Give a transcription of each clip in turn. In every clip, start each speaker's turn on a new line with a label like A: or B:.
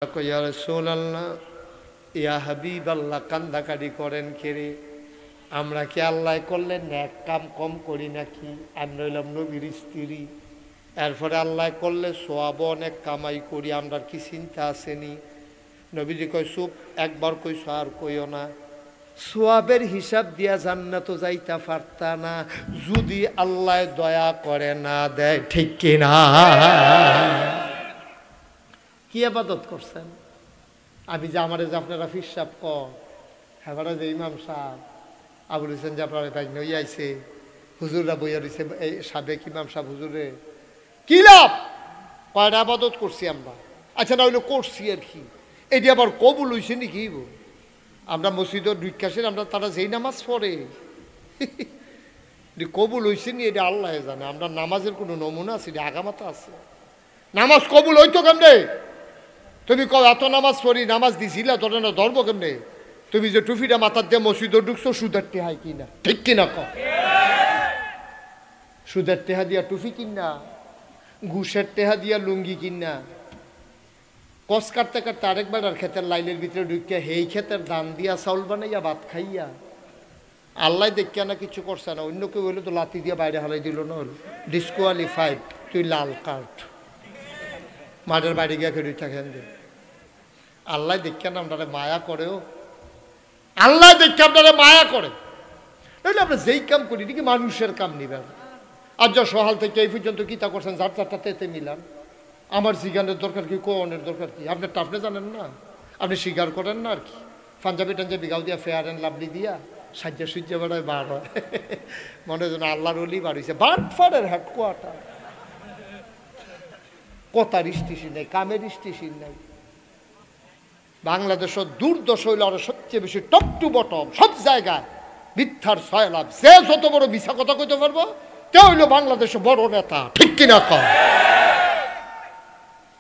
A: ইয়া রাসূলুল্লাহ ইয়া হাবিবাল্লাহ কান্দাকাটি করেন কেরে আমরা কি আল্লাহ করলে নেক কাম কম করি নাকি আর নইলাম নবীর স্ত্রী এরপরে আল্লাহ করলে সওয়াব অনেক কামাই করি আমরা কি চিন্তা আসেনি নবীজি কয় চুপ একবার কইছ আর কইও না সওয়াবের হিসাব দিয়া জান্নাত যাইতা পারতা না যদি আল্লাহ দয়া করে না দেয় ঠিক কি না কি ইবাদত করছেন আমি যে আমারে যে আপনারা ফিরসাব কর হ্যাঁ যে ইমাম সাহেব আবুল হোসেন যে আপনারা তাই নই আইছে হুজুররা বইয়া রয়েছে এই সাবেক ইমাম সাহেব হুজুরে কি লাভ কয়টা ইবাদত করছি আমরা আচ্ছা না হইলে করছি আর কি এটি আবার কবুল হইছে নাকি আমরা মসজিদের ঢুকাছেন আমরা তারা যেই নামাজ পড়ে কবুল হইছে নি এটা আল্লাহ জানে আমরা নামাজের কোনো নমুনা আছে এটা আগামাতা আছে নামাজ কবুল হইতো কেমনে তুমি কও এত নামাজ পড়ি নামাজ দিছিলা তোর না ধর্ম কেমনে তুমি যে টুফিটা মাথার দিয়ে মসজিদে ঢুকছো সুদের টেহাই কিনা ঠিক কিনা কও সুদের টেহা দিয়া টুফি কিনা ঘুষের টেহা দিয়া লুঙ্গি কিনা কস কাটতে কাটতে আরেকবার আর ক্ষেতের লাইনের ভিতরে ঢুকিয়া হেই ক্ষেতের ধান দিয়া চাউল বানাইয়া ভাত খাইয়া আল্লাহ দেখিয়া না কিছু করছে না অন্য কেউ হইলে তো লাথি দিয়া বাইরে হালাই দিল না ডিসকোয়ালিফাইড তুই লাল কার্ড মাঠের বাড়ি গিয়া খেড়ি থাকেন দে আল্লাহ দেখিয়া না আপনারা মায়া করেও আল্লাহ দেখিয়া আপনারা মায়া করে তাহলে আমরা যেই কাম করি নাকি মানুষের কাম নিবেন আর যা সহাল থেকে এই পর্যন্ত কি তা করছেন যার চারটা তেতে মিলান আমার জিগানের দরকার কি কোনের দরকার কি আপনার আপনি জানেন না আপনি স্বীকার করেন না আর কি পাঞ্জাবি টাঞ্জাবি গাও দিয়া ফেয়ার অ্যান্ড লাভলি দিয়া সাজ্জা সূর্য বেড়ায় বার হয় মনে যেন আল্লাহর অলি বার হয়েছে বাটফারের হেডকোয়ার্টার কথার স্টেশন নেই কামের স্টেশন নেই বাংলাদেশের দুর্দশা হইলে আরো সবচেয়ে বেশি টপ টু বটম সব জায়গায় মিথ্যার সয়লাভ যে যত বড় মিথ্যা কথা কইতে পারবো কে হইল বাংলাদেশের বড় নেতা ঠিক কিনা কয়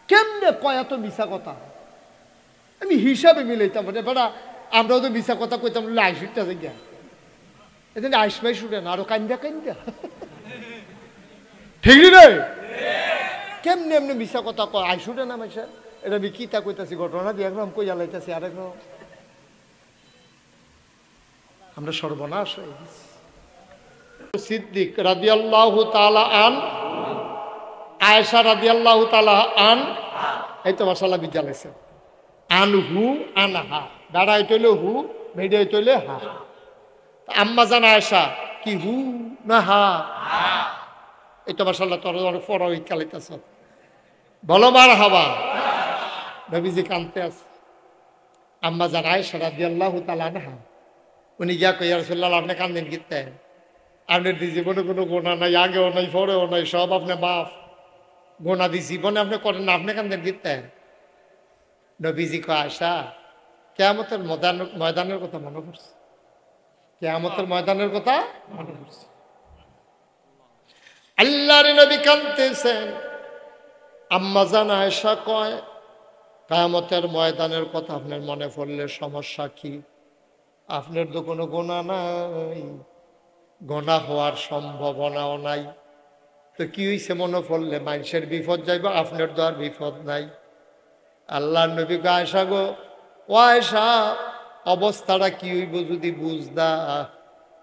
A: কেমনে কয় এত মিথ্যা কথা আমি হিসাবে মিলাইতাম মানে বেড়া আমরাও তো মিথ্যা কথা কইতাম আইসুরটা জায়গা এদিন আইসমাই শুনেন আরো কান্দা কান্দা ঠিক রে কেমনে এমনি মিথ্যা কথা কয় আইসুরে না মাইসা এটা আমি কি তা কইতাছি ঘটনা দিয়ে একরকম কইয়া লাইতাছি আর একরকম আমরা সর্বনাশ হয়ে গেছি সিদ্দিক রাদিয়াল্লাহু তাআলা আন আয়েশা রাদিয়াল্লাহু তাআলা আন এই তো মাশাআল্লাহ বিদ্যালয়ছে আনহু আনহা দাঁড়াই তৈলে হু মেডিয়াই তৈলে হা আম্মা জান আয়েশা কি হু না হা এই তো মাশাআল্লাহ তোর অনেক ফরই কালিতাছ বলো মার হাবা নবীজি কানতে আছে আম্মা জান আয়েশা রাদিয়াল্লাহু তাআলা আনহা উনি গিয়া কই ইয়া রাসূলুল্লাহ আপনি কান্দেন কিতে আপনার জীবনে কোনো গোনা নাই আগেও নাই পরেও নাই সব আপনি মাফ গোনা দি জীবনে আপনি করেন না আপনি কান্দেন কিতে নবীজি কয় আয়েশা কিয়ামতের ময়দানের কথা মনে পড়ছে কিয়ামতের ময়দানের কথা মনে পড়ছে আল্লাহর নবী কাঁদতেছেন আম্মা জান আয়েশা কয় কিয়ামতের ময়দানের কথা আপনার মনে পড়লে সমস্যা কি আপনার তো কোনো গোনা নাই গোনা হওয়ার সম্ভাবনাও নাই তো কি হইছে মনে পড়লে মানুষের বিপদ যাইব আপনার তো আর বিপদ নাই আল্লাহর নবী কয় আয়েশা গো ও আয়েশা অবস্থাটা কি হইব যদি বুঝদা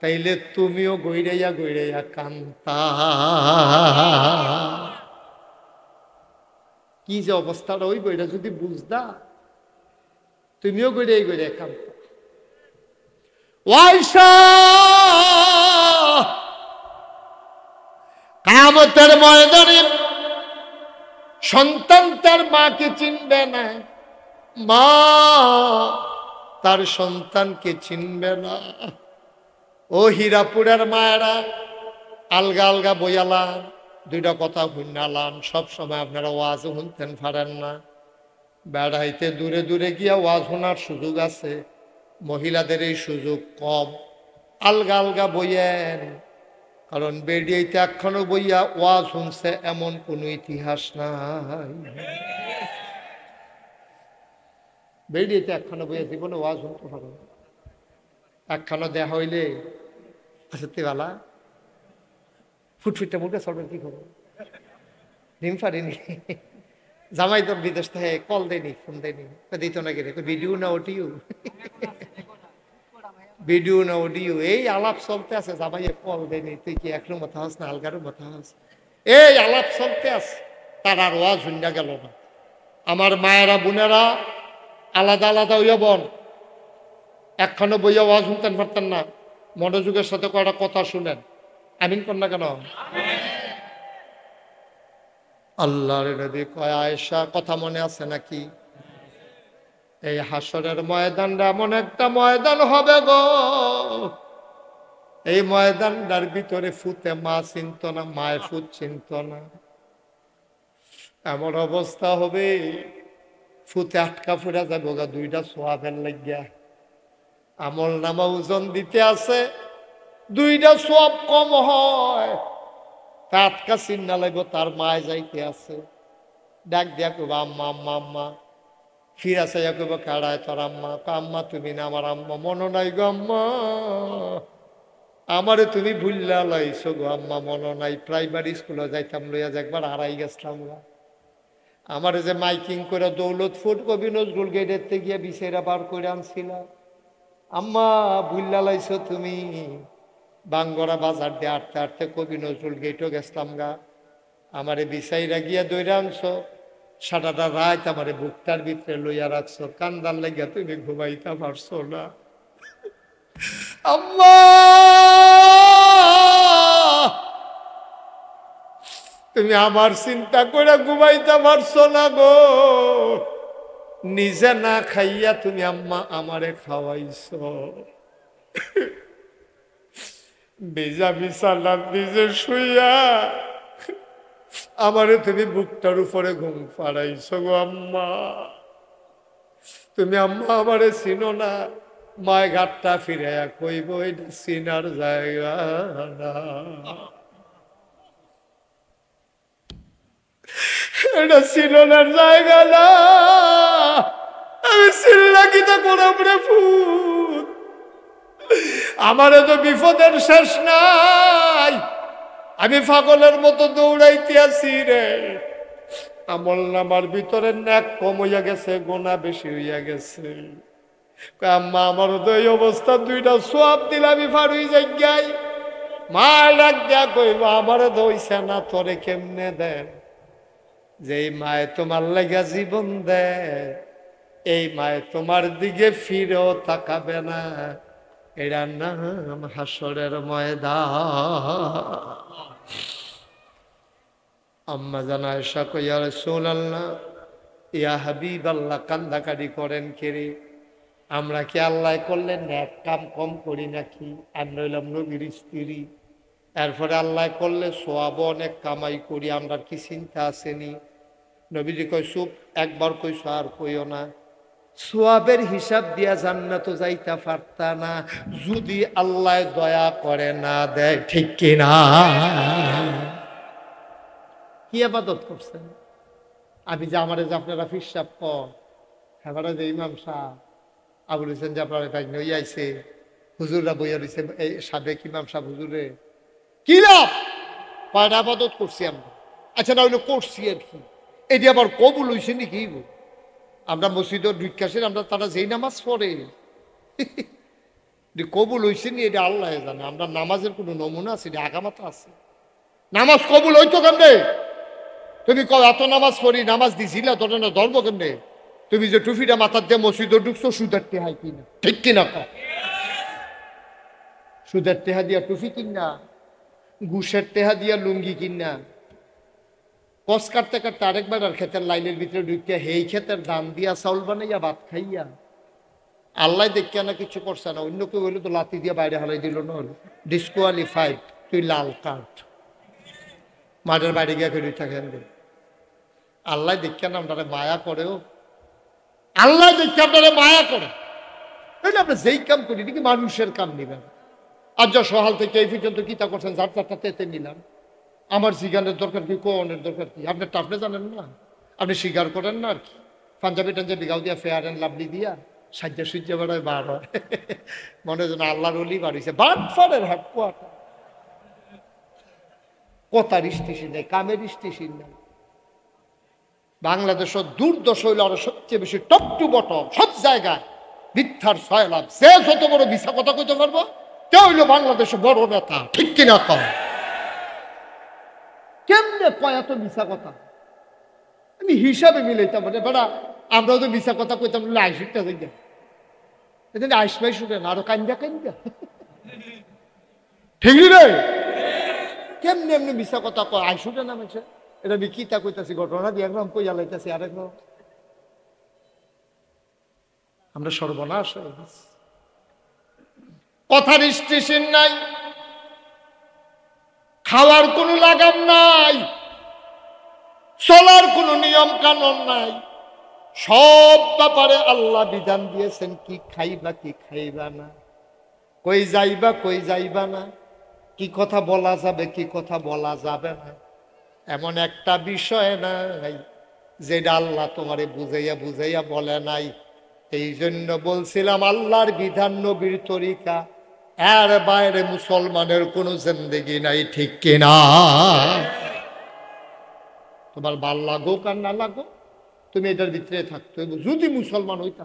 A: তাইলে তুমিও গইরাইয়া গইরাইয়া কান্তা কি যে অবস্থাটা হইব এটা যদি বুঝদা তুমিও গইরাই গইরাইয়া কান্তা ও আয়েশা কিয়ামতের ময়দানে সন্তান তার মাকে চিনবে না মা তার সন্তানকে চিনবে না ও হীরাপুরের মায়েরা আলগা আলগা বইয়ালান দুইটা কথা শুনালান সবসময় আপনারা ওয়াজ শুনতেন পারেন না বেড়াইতে দূরে দূরে গিয়া ওয়াজ শোনার সুযোগ আছে মহিলাদের এই সুযোগ কম আলগা আলগা বইয়েন কারণ বেরিয়েতে একখানো বইয়া ওয়াজ শুনছে এমন কোন ইতিহাস নাই বেরিয়েতে একখানো বইয়া জীবনে ওয়াজ শুনতে পারো একখানো দেয়া হইলে সত্যি বালা ফুটফুটটা মুখে চলবে কি খবর ডিম পারিনি জামাই তো বিদেশ থেকে কল দেয়নি, ফোন দেয়নি, দিত না গেলে ভিডিও না অডিও, ভিডিও না অডিও, এই আলাপ চলতে আছে। জামাইয়ে কল দেয়নি, তুই কি একরু মাথা হাস না আলগারু মাথা হাস, এই আলাপ চলতে আছে। তার আর ওয়াজ হুন্ডা গেল না। আমার মায়েরা বোনেরা আলাদা আলাদা হইয়া বন, একখানে বইয়া ওয়াজ শুনতেন পারতেন না, মনোযোগের সাথে কয়টা কথা শুনেন। আমিন কর না কেন? আল্লাহর নবী কয়, আয়েশা কথা মনে আছে নাকি? এই হাসরের ময়দানটা এমন একটা ময়দান হবে গো, এই ময়দানটার ভিতরে ফুতে মা চিনত না, মায়ের ফুট চিনত না। এমন অবস্থা হবে ফুতে আটকা ফুরা যাবো গা, দুইটা সোয়াবের লাগিয়া। আমল নামা ওজন দিতে আছে, দুইটা সোয়াব কম হয়, তা আটকা চিন্না লাগবো। তার মায় যাইতে আছে, ডাক দিয়া কব আম্মা আম্মা আম্মা, ফিরা চাইয়া কব কাড়ায় তোর আম্মা, আম্মা তুমি না আমার আম্মা, মনে নাই গো আম্মা, আমারে তুমি ভুললা লাইছো গো আম্মা, মনে নাই। প্রাইমারি স্কুলে যাইতাম লইয়া যে একবার হারাই গেছিলাম গা, আমারে যে মাইকিং করে দৌলতপুর কবি নজরুল গেটের গিয়া বিছেরা বার করে আনছিলাম, আম্মা ভুললা লাইছো তুমি। বাঙ্গরা বাজার দিয়ে আটতে আটতে কবি নজরুল গেটও গেছিলাম গা, আমারে বিছাইরা গিয়া দৈরা আনছো, সারাটা রাত আমারে বুকটার ভিতরে লইয়া রাখছো, কান্দার লাগিয়া তুমি ঘুমাইতে পারছো না আম্মা, তুমি আমার চিন্তা করে ঘুমাইতে পারছো না গো, নিজে না খাইয়া তুমি আম্মা আমারে খাওয়াইছো, বেজা বিছানার নিজে শুইয়া আমারে তুমি বুকটার উপরে ঘুম পাড়াইছো গো আম্মা, তুমি আম্মা আমারে চিনো না। মায় ঘাটটা ফিরাইয়া কইব এটা চিনার জায়গা না, এটা চিনোনার জায়গা না। আমি চিল্লা কিতা করব রে ফুট, আমারে তো বিপদের শেষ নাই, আমি পাগলের মতো দৌড়াইতে আছি রে। আমল নামার ভিতরে ন্যাক কম হইয়া গেছে, গোনা বেশি হইয়া গেছে। আম্মা আমার তো এই অবস্থা, দুইটা সোয়াব দিলে আমি পার হয়ে যাই। মা ডাক দিয়া কইব আমারে দইছে না, তোরে কেমনে দেন? যেই মায়ে তোমার লাগা জীবন দেয়, এই মায়ে তোমার দিকে ফিরেও তাকাবে না। এটার নাম হাসরের ময়দান। আম্মা জানা আয়েশা কই, ইয়া রাসূলুল্লাহ, ইয়া হাবিবাল্লাহ, কান্দাকাটি করেন কেরে? আমরা কি আল্লাহ করলে ন্যাক কাম কম করি নাকি? আর নইলাম নবীর স্ত্রী, এরপরে আল্লাহ করলে সোয়াব অনেক কামাই করি, আমরা কি চিন্তা আসেনি? নবীজি কই চুপ, একবার কইছো আর কইও না। সোয়াবের হিসাব দিয়া জান্নাত যাইতা পারতা না যদি আল্লাহ দয়া করে না দেয়, ঠিক কিনা? কি ইবাদত করছেন? আমি যে আমারে যে আপনারা ফিরসাব কর, এবারে যে ইমাম সাহেব আবুল হোসেন যে আপনারা বাইক নই আইছে, হুজুররা বইয়া রয়েছে, এই সাবেক ইমাম সাহেব হুজুরে কি লাভ? কয়টা আবাদত করছি আমরা? আচ্ছা না হইলে করছি আর কি, এটি আবার কবুল হইছে নাকি? আমরা মসজিদের বিকাশের আমরা তারা যেই নামাজ পড়ে কবুল হইছে নি এটা আল্লাহ জানে। আমরা নামাজের কোনো নমুনা আছে? আগামাতা আছে? নামাজ কবুল হইতো কেমনে? তুমি এত নামাজ পড়ি, নামাজ দিছিলা, তোর না ধর্ম কেমনে? তুমি যে টুফিটা মাথার দিয়ে মসজিদে ঢুকছো, সুদের টেহাই কিনা, ঠিক কিনা? সুদের টেহা দিয়া টুফি কিনা, ঘুষের টেহা দিয়া লুঙ্গি কিনা, কস কাটতে কাটতে আরেকবার আর ক্ষেতের লাইনের ভিতরে ঢুকিয়া হেই ক্ষেতের ধান দিয়া চাউল বানাইয়া ভাত খাইয়া আল্লাহ দেখিয়া না কিছু করছে না, অন্য কেউ হইলে তো লাতি দিয়া বাইরে হালাই দিল না, ডিসকোয়ালিফাইড, তুই লাল কার্ড, মাঠের বাইরে গিয়া ফেরি থাকেন। আল্লাহ দেখিয়া না আপনারা মায়া করেও, আল্লাহ দেখিয়া আপনারা মায়া করে। আমরা যেই কাম করি নাকি মানুষের কাম নিবেন। আর যা সহাল থেকে এই পর্যন্ত কিতা করছেন, যার চারটা তেতে নিলাম, আমার সিগারের দরকার কি, কোনের দরকার কি? আপনার তো আপনি জানেন না, আপনি স্বীকার করেন না আর কি। পাঞ্জাবি টাঞ্জাবি গাও দিয়া ফেয়ার অ্যান্ড লাভলি দিয়া সাজ্জা সূর্য বেড়ায় বার হয়, মনে যেন আল্লাহর অলি বাড়িছে। বাদ ফারের হাট কোয়াটা, কথার স্টেশন নেই, কামের স্টেশন নেই। বাংলাদেশের দুর্দশা হইল আরো সবচেয়ে বেশি টপ টু বটম সব জায়গায় মিথ্যার সয়লাভ। সে যত বড় মিথ্যা কথা কইতে পারবো তে হইল বাংলাদেশে বড় নেতা। ঠিক কিনা কম? কেমনে কয় এত মিথ্যা কথা? আমি হিসাবে মিলাইতাম মানে বেড়া আমরাও তো মিথ্যা কথা কইতাম বলে আইসুটা যাই এদিন আইসমাই শুনে না আরো কান্দা কান্দা। ঠিক রে? কেমনি এমনি মিথ্যা কথা কয় আইসুটা নামেছে। এটা আমি কিতা কইতাছি ঘটনা দিয়ে একদম কইয়া লাইতাছি আরেকদম। আমরা সর্বনাশ হয়ে গেছি। কথার স্টেশন নাই, খাওয়ার কোনো লাগাম নাই, চলার কোনো নিয়ম কানুন নাই। সব ব্যাপারে আল্লাহ বিধান দিয়েছেন কি খাইবা কি খাইবা না, কই যাইবা কই যাইবা না, কি কথা বলা যাবে কি কথা বলা যাবে না। এমন একটা বিষয় নাই যেটা আল্লাহ তোমারে বুঝাইয়া বুঝাইয়া বলে নাই। এই জন্য বলছিলাম আল্লাহর বিধান নবীর তরিকা, এর বাইরে মুসলমানের কোনো জিন্দেগি নাই। ঠিক কিনা? তোমার ভাল লাগুক আর না লাগুক তুমি এটার ভিতরে থাকতে হইব যদি মুসলমান হইতা।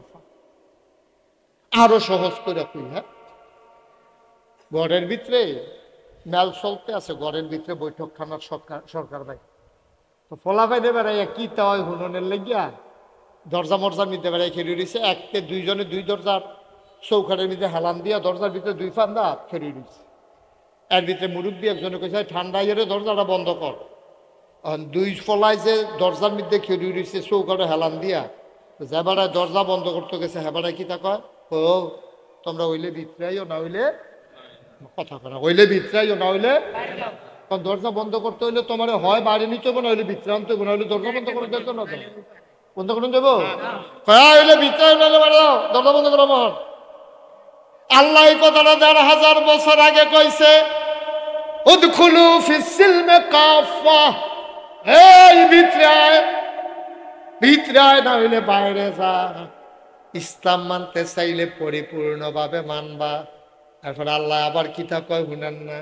A: আরো সহজ করে কই, হ্যাঁ, ঘরের ভিতরে মেল চলতে আছে, ঘরের ভিতরে বৈঠকখানার সরকার ভাই তো ফলাফাই দেবে কি তা হয় হুননের লেগিয়া দরজা মরজার নিতে পারে খেয়ে রয়েছে। একতে দুইজনে দুই দরজার চৌকাঠের মধ্যে হেলান দিয়া দরজার ভিতরে দুই ফান্দা খেয়ে রয়েছে। এর ভিতরে মুরব্বী একজনে কইছে ঠান্ডা ইয়ে দরজাটা বন্ধ কর। দুই ফলায় যে দরজার মধ্যে খেয়ে রয়েছে চৌকাঠে হেলান দিয়া, যেবারায় দরজা বন্ধ করতে গেছে হেবারায় কি তা কয়, ও তোমরা হইলে ভিতরাইও না হইলে কথা করা, হইলে ভিতরাইও না হইলে। কারণ দরজা বন্ধ করতে হইলে তোমার হয় বাইরে নিতে হবে না হইলে ভিতরে আনতে হবে না হইলে দরজা বন্ধ করে দিতে না বন্ধ করে দেবো হইলে ভিতরে দরজা বন্ধ করো। মন আল্লাহ এই কথাটা ১,৫০০ বছর আগে কইছে, উদখুলু ফিস সিলমে কাফা, এই ভিতরে আয়, ভিতরে আয় না হইলে বাইরে যা। ইসলাম মানতে চাইলে পরিপূর্ণভাবে মানবা। তারপর আল্লাহ আবার কিতা কয় শুনেন না,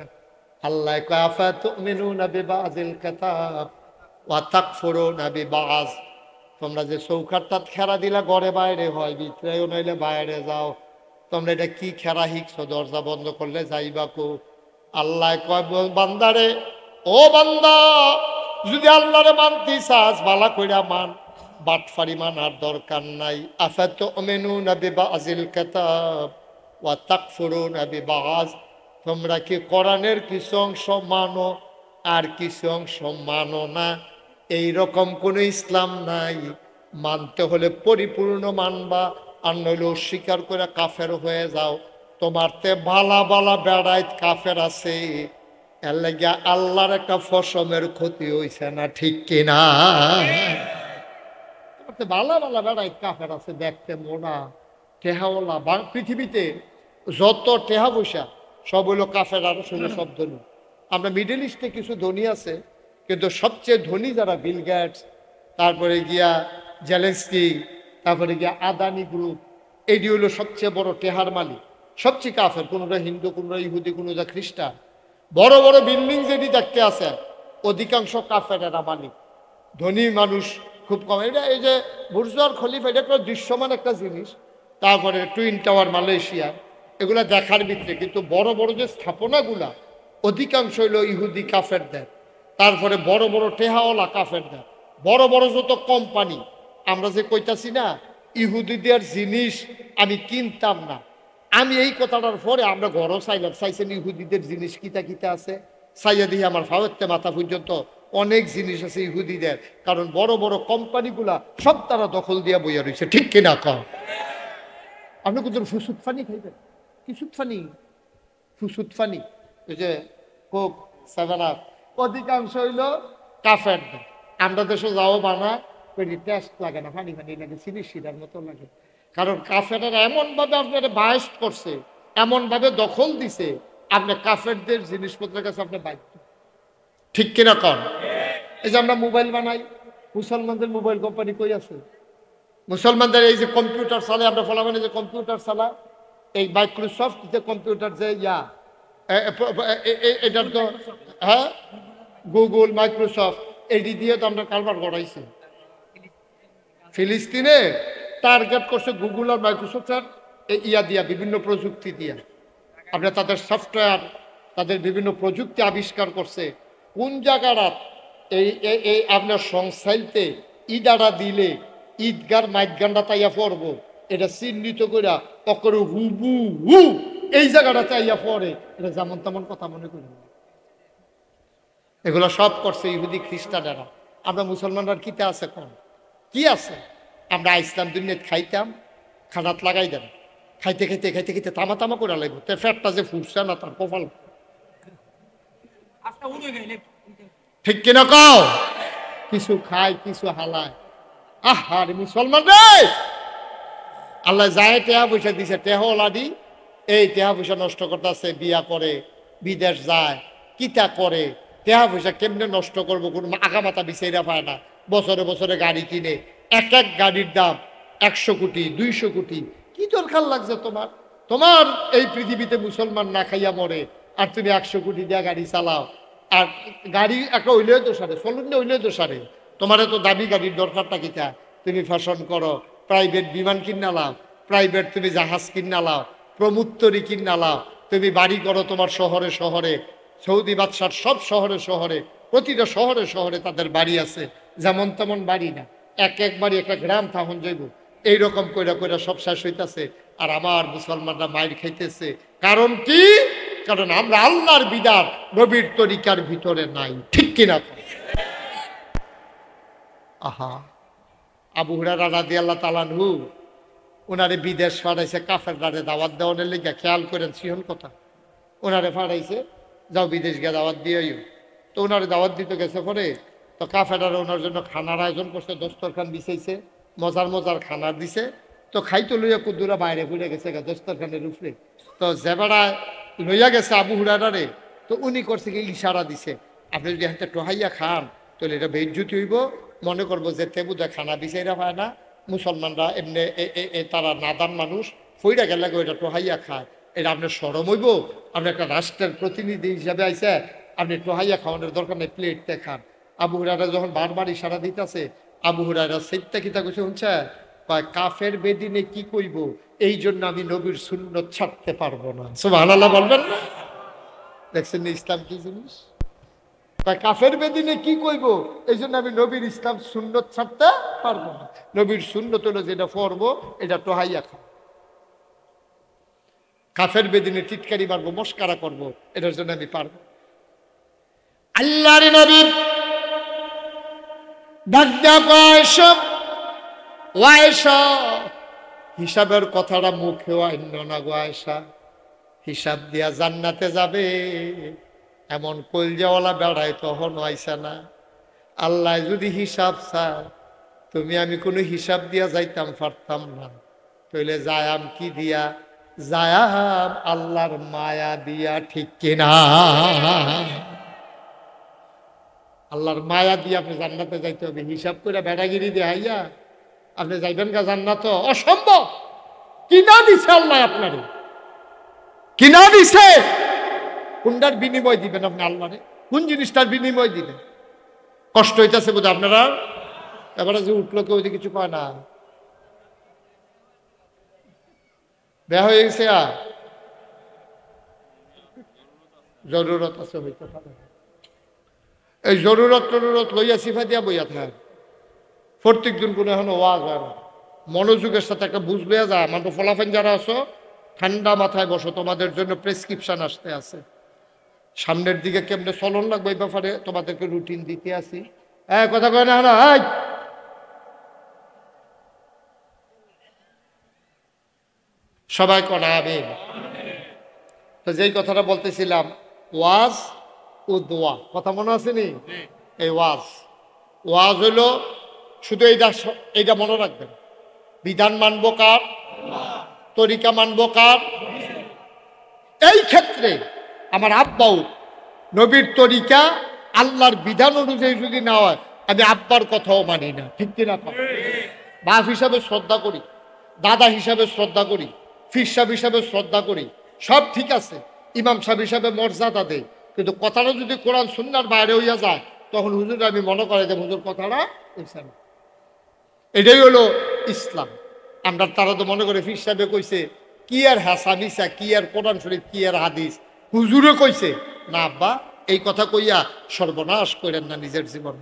A: আল্লাহ কয় আফাতুমিনুনা বিবাযিল কিতাব ওয়া তাকফুরুনা বিবায। তোমরা যে চৌকাঠটা খেরা দিলা ঘরে বাইরে হয়, ভিতরেও নইলে বাইরে যাও, তোমরা এটা কি খেরা শিখছো? দরজা বন্ধ করলে যাইবা কো? আল্লাহ কয় বান্দারে, ও বান্দা, যদি আল্লাহরে মানতে চাস ভালো কইরা মান, বাটফারি মানার দরকার নাই। আফাতুমিনুনা বিবাযিল কিতাব ওয়া তাকফুরুনা বিবায। তোমরা কি কোরআনের কিছু অংশ মানো আর কিছু অংশ মানো না? এইরকম কোনো ইসলাম নাই। মানতে হলে পরিপূর্ণ মানবা, আর নইলে অস্বীকার করে কাফের হয়ে যাও। তোমার তে বালা বালা বেড়াইত কাফের আছে, এর লাগিয়া আল্লাহর একটা ফসমের ক্ষতি হইছে না। ঠিক কিনা? তোমার তে বালা বালা বেড়াইত কাফের আছে, দেখতে মোনা টেহাওয়ালা। পৃথিবীতে যত টেহা পয়সা সব হইলো কাফের, আরো শুনে সব ধনী। আমরা মিডল ইস্টে কিছু ধনী আছে, কিন্তু সবচেয়ে ধনী যারা বিল গেটস, তারপরে গিয়া জেলেন্সকি, তারপরে গিয়া আদানি গ্রুপ, এটি হইলো সবচেয়ে বড় টেহার মালিক, সবচেয়ে কাফের। কোনোটা হিন্দু, কোনোটা ইহুদি, কোনোটা খ্রিস্টান। বড় বড় বিল্ডিং যেটি দেখতে আছে অধিকাংশ কাফের এরা মালিক। ধনী মানুষ খুব কম। এটা এই যে বুর্জ আল খলিফা, এটা একটা দৃশ্যমান একটা জিনিস। তারপরে টুইন টাওয়ার মালয়েশিয়া, এগুলা দেখার ভিতরে, কিন্তু বড় বড় যে স্থাপনাগুলা অধিকাংশ হইলো ইহুদি কাফেরদের। তারপরে বড় বড় টেহাওয়ালা কাফেরদের। বড় বড় যত কোম্পানি, আমরা যে কইতাছি না ইহুদিদের জিনিস আমি কিনতাম না, আমি এই কথাটার পরে আমরা ঘরও চাইলাম, চাইছেন ইহুদিদের জিনিস কিতা কিতা আছে, চাইয়া দিয়ে আমার ফাওয়াতে মাথা পর্যন্ত অনেক জিনিস আছে ইহুদিদের। কারণ বড় বড় কোম্পানিগুলা সব তারা দখল দিয়া বইয়া রয়েছে। ঠিক কিনা কম? আপনি কোথাও ফুসুদ ফানি খাইবেন? কি সুদ ফানি? ফুসুদ ফানি, ওই যে কোক, সেভেন আপ, অধিকাংশ হইল কাফের। আমরা দেশে যাও বানায় টেস্ট লাগে না, ফানি ফানি লাগে, চিনি শিরার মতো লাগে। কারণ কাফেরেরা এমনভাবে আপনারা বায়াস্ট করছে, এমনভাবে দখল দিছে, আপনি কাফেরদের জিনিসপত্রের কাছে আপনি বাধ্য। ঠিক কিনা কন? এই যে আমরা মোবাইল বানাই, মুসলমানদের মোবাইল কোম্পানি কই আছে? মুসলমানদের এই যে কম্পিউটার চালায়, আমরা ফলাফানি যে কম্পিউটার চালায়, এই মাইক্রোসফট যে কম্পিউটার যে এটার তো, হ্যাঁ, গুগল, মাইক্রোসফট, এডি দিয়ে তো আমরা কারবার গড়াইছি। ফিলিস্তিনে টার্গেট করছে গুগল আর মাইক্রোসফটের ইয়া দিয়া, বিভিন্ন প্রযুক্তি দিয়া। আপনার তাদের সফটওয়্যার, তাদের বিভিন্ন প্রযুক্তি আবিষ্কার করছে। কোন জায়গাটা এই আপনার সংস্থাইতে ইদারা দিলে ঈদগার মাইদগানটা তাইয়া পড়ব, এটা চিহ্নিত করে অকরে হুবু হু এই জায়গাটা তাইয়া পড়ে, এটা যেমন তেমন কথা মনে করি। এগুলো সব করছে ইহুদি খ্রিস্টানেরা। আমরা মুসলমানরা কিতে আছে কোন কি আছে? আমরা ইসলাম দুনিয়াতে খাইতাম, খানাত লাগাই দেন, খাইতে খাইতে খাইতে খাইতে তামা তামা করে লাগবো, তো ফ্যাটটা যে ফুটছে না তার কপাল। ঠিক কিনা কও? কিছু খায় কিছু হালায়। আহারে মুসলমান রে, আল্লাহ যায় টেহা পয়সা দিছে, টেহলাডি এই টেহা পয়সা নষ্ট করতেছে, বিয়া করে, বিদেশ যায়, কিতা করে, টেহা পয়সা কেমনে নষ্ট করবো কোনো আগামাতা বিচাইরা পায় না। বছরে বছরে গাড়ি কিনে, এক এক গাড়ির দাম 100 কোটি 200 কোটি। কি দরকার লাগছে তোমার? তোমার এই পৃথিবীতে মুসলমান না খাইয়া মরে, আর তুমি 100 কোটি দিয়া গাড়ি চালাও। আর গাড়ি একটা হইলেও তো সারে, চলুন না হইলেও তো সারে। তোমার তো দামি গাড়ির দরকারটা কিতা? তুমি ফ্যাশন করো, প্রাইভেট বিমান কিনা লাও, প্রাইভেট তুমি জাহাজ কিনা লাও, প্রমুত্তরি কিনা লাও, তুমি বাড়ি করো তোমার শহরে শহরে। সৌদি বাদশার সব শহরে শহরে, প্রতিটা শহরে শহরে তাদের বাড়ি আছে। যেমন তেমন বাড়ি না, এক এক বাড়ি একটা গ্রাম থাহন যাইব। এইরকম কইরা কইরা সব শেষ হইতেছে। আর আমার মুসলমানরা মাইর খাইতেছে। কারণ কি? কারণ আমরা আল্লাহর বিধান নবীর তরিকার ভিতরে নাই। ঠিক কিনা? আহা, আবু হুরায়রা রাদিয়াল্লাহু তাআলা আনহু ওনারে বিদেশ পাঠাইছে কাফেরদের দাওয়াত দেওয়ার লেগে। খেয়াল করেন সিহন কথা, ওনারে পাঠাইছে যাও বিদেশ গিয়ে দাওয়াত দিয়েও। তো ওনারে দাওয়াত দিতে গেছে পরে তো কাফেররা ওনার জন্য খানার আয়োজন করছে, দস্তরখান বিছাইছে, মজার মজার খানা দিছে। তো খাইতে লইয়া কুদ্দুরা বাইরে ঘুরে গেছে দস্তরখানের উপরে। তো জেবারা লইয়া গেছে আবু হুরায়রারে, তো উনি করছে কি ইশারা দিছে, আপনি যদি হাতে টোহাইয়া খান তাহলে এটা বেইজ্জতি হইব, মনে করবো যে তেবুদা খানা বিচাইরা পায় না, মুসলমানরা এমনি তারা নাদান মানুষ, ফইরা গেলে ওইটা টোহাইয়া খায়, এটা আপনার সরম হইব। আপনি একটা রাষ্ট্রের প্রতিনিধি হিসাবে আইসে, আপনি টোহাইয়া খাওয়ানোর দরকার নেই, প্লেটটা খান। আবু হুরায়রা যখন বারবার ইশারা দিতেছে, আবু হুরায়রা সেইটা কিতা কইছে শুনছে, কাফের বেদিনে কি কইব, এই জন্য আমি নবীর সুন্নত ছাড়তে পারবো না। সুবহানাল্লাহ বলবেন না? দেখছেন ইসলাম কি জিনিস? কাফের বেদিনে কি কইব, এই জন্য আমি নবীর ইসলাম সুন্নত ছাড়তে পারবো না। নবীর সুন্নত হলো যেটা পড়বো এটা টোহাইয়া খাও। কাফের বেদিনে টিটকারি মারবো, মস্কারা করবো, এটার জন্য আমি পারবো। আল্লাহর নবী ডাকদা কয়সব ওয়াইসা, হিসাবের কথাটা মুখেও আইন না গো আয়েশা, হিসাব দিয়া জান্নাতে যাবে এমন কলজাওয়ালা বেড়ায় তখন আইসা না। আল্লাহ যদি হিসাব চায়, তুমি আমি কোনো হিসাব দিয়া যাইতাম পারতাম না, তাইলে যায়াম কি দিয়া? যায়াম আল্লাহর মায়া দিয়া। ঠিক কিনা? আল্লাহর মায়া দিয়ে আপনি জান্নাতে যাইতে হবে। হিসাব করে বেড়াগিরি দিয়ে আইয়া আপনি যাইবেন গা জান্নাত? অসম্ভব। কিনা দিছে আল্লাহ আপনারে, কিনা দিছে। কোনটার বিনিময় দিবেন আপনি আল্লাহরে? কোন জিনিসটার বিনিময় দিবেন? কষ্ট হইতেছে বোধ আপনারা? এবারে যে উঠলো কেউ কিছু পায় না, বেয়া হয়ে গেছে। জরুরত আছে, হইতে পারে। এই জরুরত টরুরত লইয়া সিফা দিয়া বইয়া থাক। প্রত্যেক দিন কোনো এখন ওয়াজ হয় না, মনোযোগের সাথে একটা বুঝ লইয়া যায়। আমার তো ফলাফান যারা আছো ঠান্ডা মাথায় বসো, তোমাদের জন্য প্রেসক্রিপশন আসতে আছে। সামনের দিকে কেমনে চলন লাগবে এই ব্যাপারে তোমাদেরকে রুটিন দিতে আসি। হ্যাঁ, কথা কয় না না, সবাই কনা আমিন। তো যেই কথাটা বলতেছিলাম, ওয়াজ ও দোয়া, কথা মনে আসেনি? এই ওয়াজ হইল শুধু এইটা মনে রাখবেন, বিধান মানব কার, তরিকা মানব কার। এই ক্ষেত্রে আমার আব্বাও নবীর তরিকা আল্লাহর বিধান অনুযায়ী যদি না হয়, আমি আব্বার কথাও মানি না। ঠিক কিনা? বাপ হিসাবে শ্রদ্ধা করি, দাদা হিসাবে শ্রদ্ধা করি, ফির সাহেব হিসাবে শ্রদ্ধা করি, সব ঠিক আছে, ইমাম সাহেব হিসাবে মর্যাদা দেয়। কিন্তু কথাটা যদি কোরআন সুন্নাহর বাইরে হইয়া যায়, তখন হুজুর আমি মনে করে যে হুজুর কথাটা এটাই হলো ইসলাম। আমরা তারা তো মনে করে ফির সাহেবে কইছে কি আর হাসামিসা, কি আর কোরআন শরীফ, কি আর হাদিস, হুজুরে কইছে না। আব্বা এই কথা কইয়া সর্বনাশ করেন না, নিজের জীবন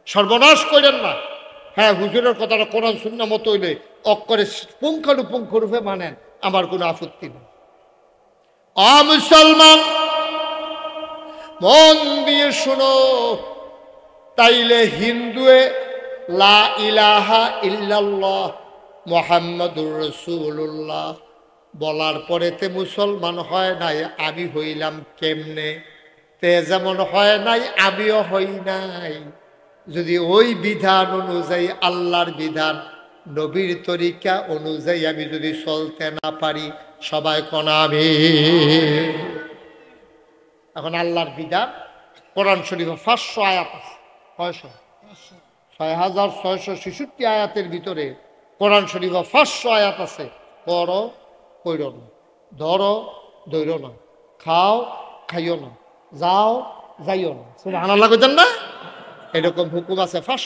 A: সর্বনাশ করেন না। হ্যাঁ, হুজুরের কথাটা কোরআন সুন্নাহ মতো হইলে অক্ষরে পুঙ্খানুপুঙ্খ রূপে মানেন, আমার কোনো আপত্তি নেই। মুসলমান মন দিয়ে শোনো, তাইলে হিন্দুয়ে লা ইলাহা ইল্লাল্লাহ মুহাম্মাদুর রাসূলুল্লাহ বলার পরে তে মুসলমান হয় নাই, আমি হইলাম কেমনে? তে যেমন হয় নাই আমিও হই নাই। যদি ওই বিধান অনুযায়ী, আল্লাহর বিধান, নবীর তরিকা অনুযায়ী আমি যদি চলতে না পারি, সবাই কোনা আমি। এখন আল্লাহর বিধান কোরআন শরীফে 500 আয়াত আছে। 6666 আয়াতের ভিতরে কোরআন শরীফে 500 আয়াত আছে। পড়ো, কইরো না, ধরো, ধরো না, খাও, খাইও না, যাও, যাইও না। সুবহানাল্লাহ কইতেন না? এরকম হুকুম আছে 500।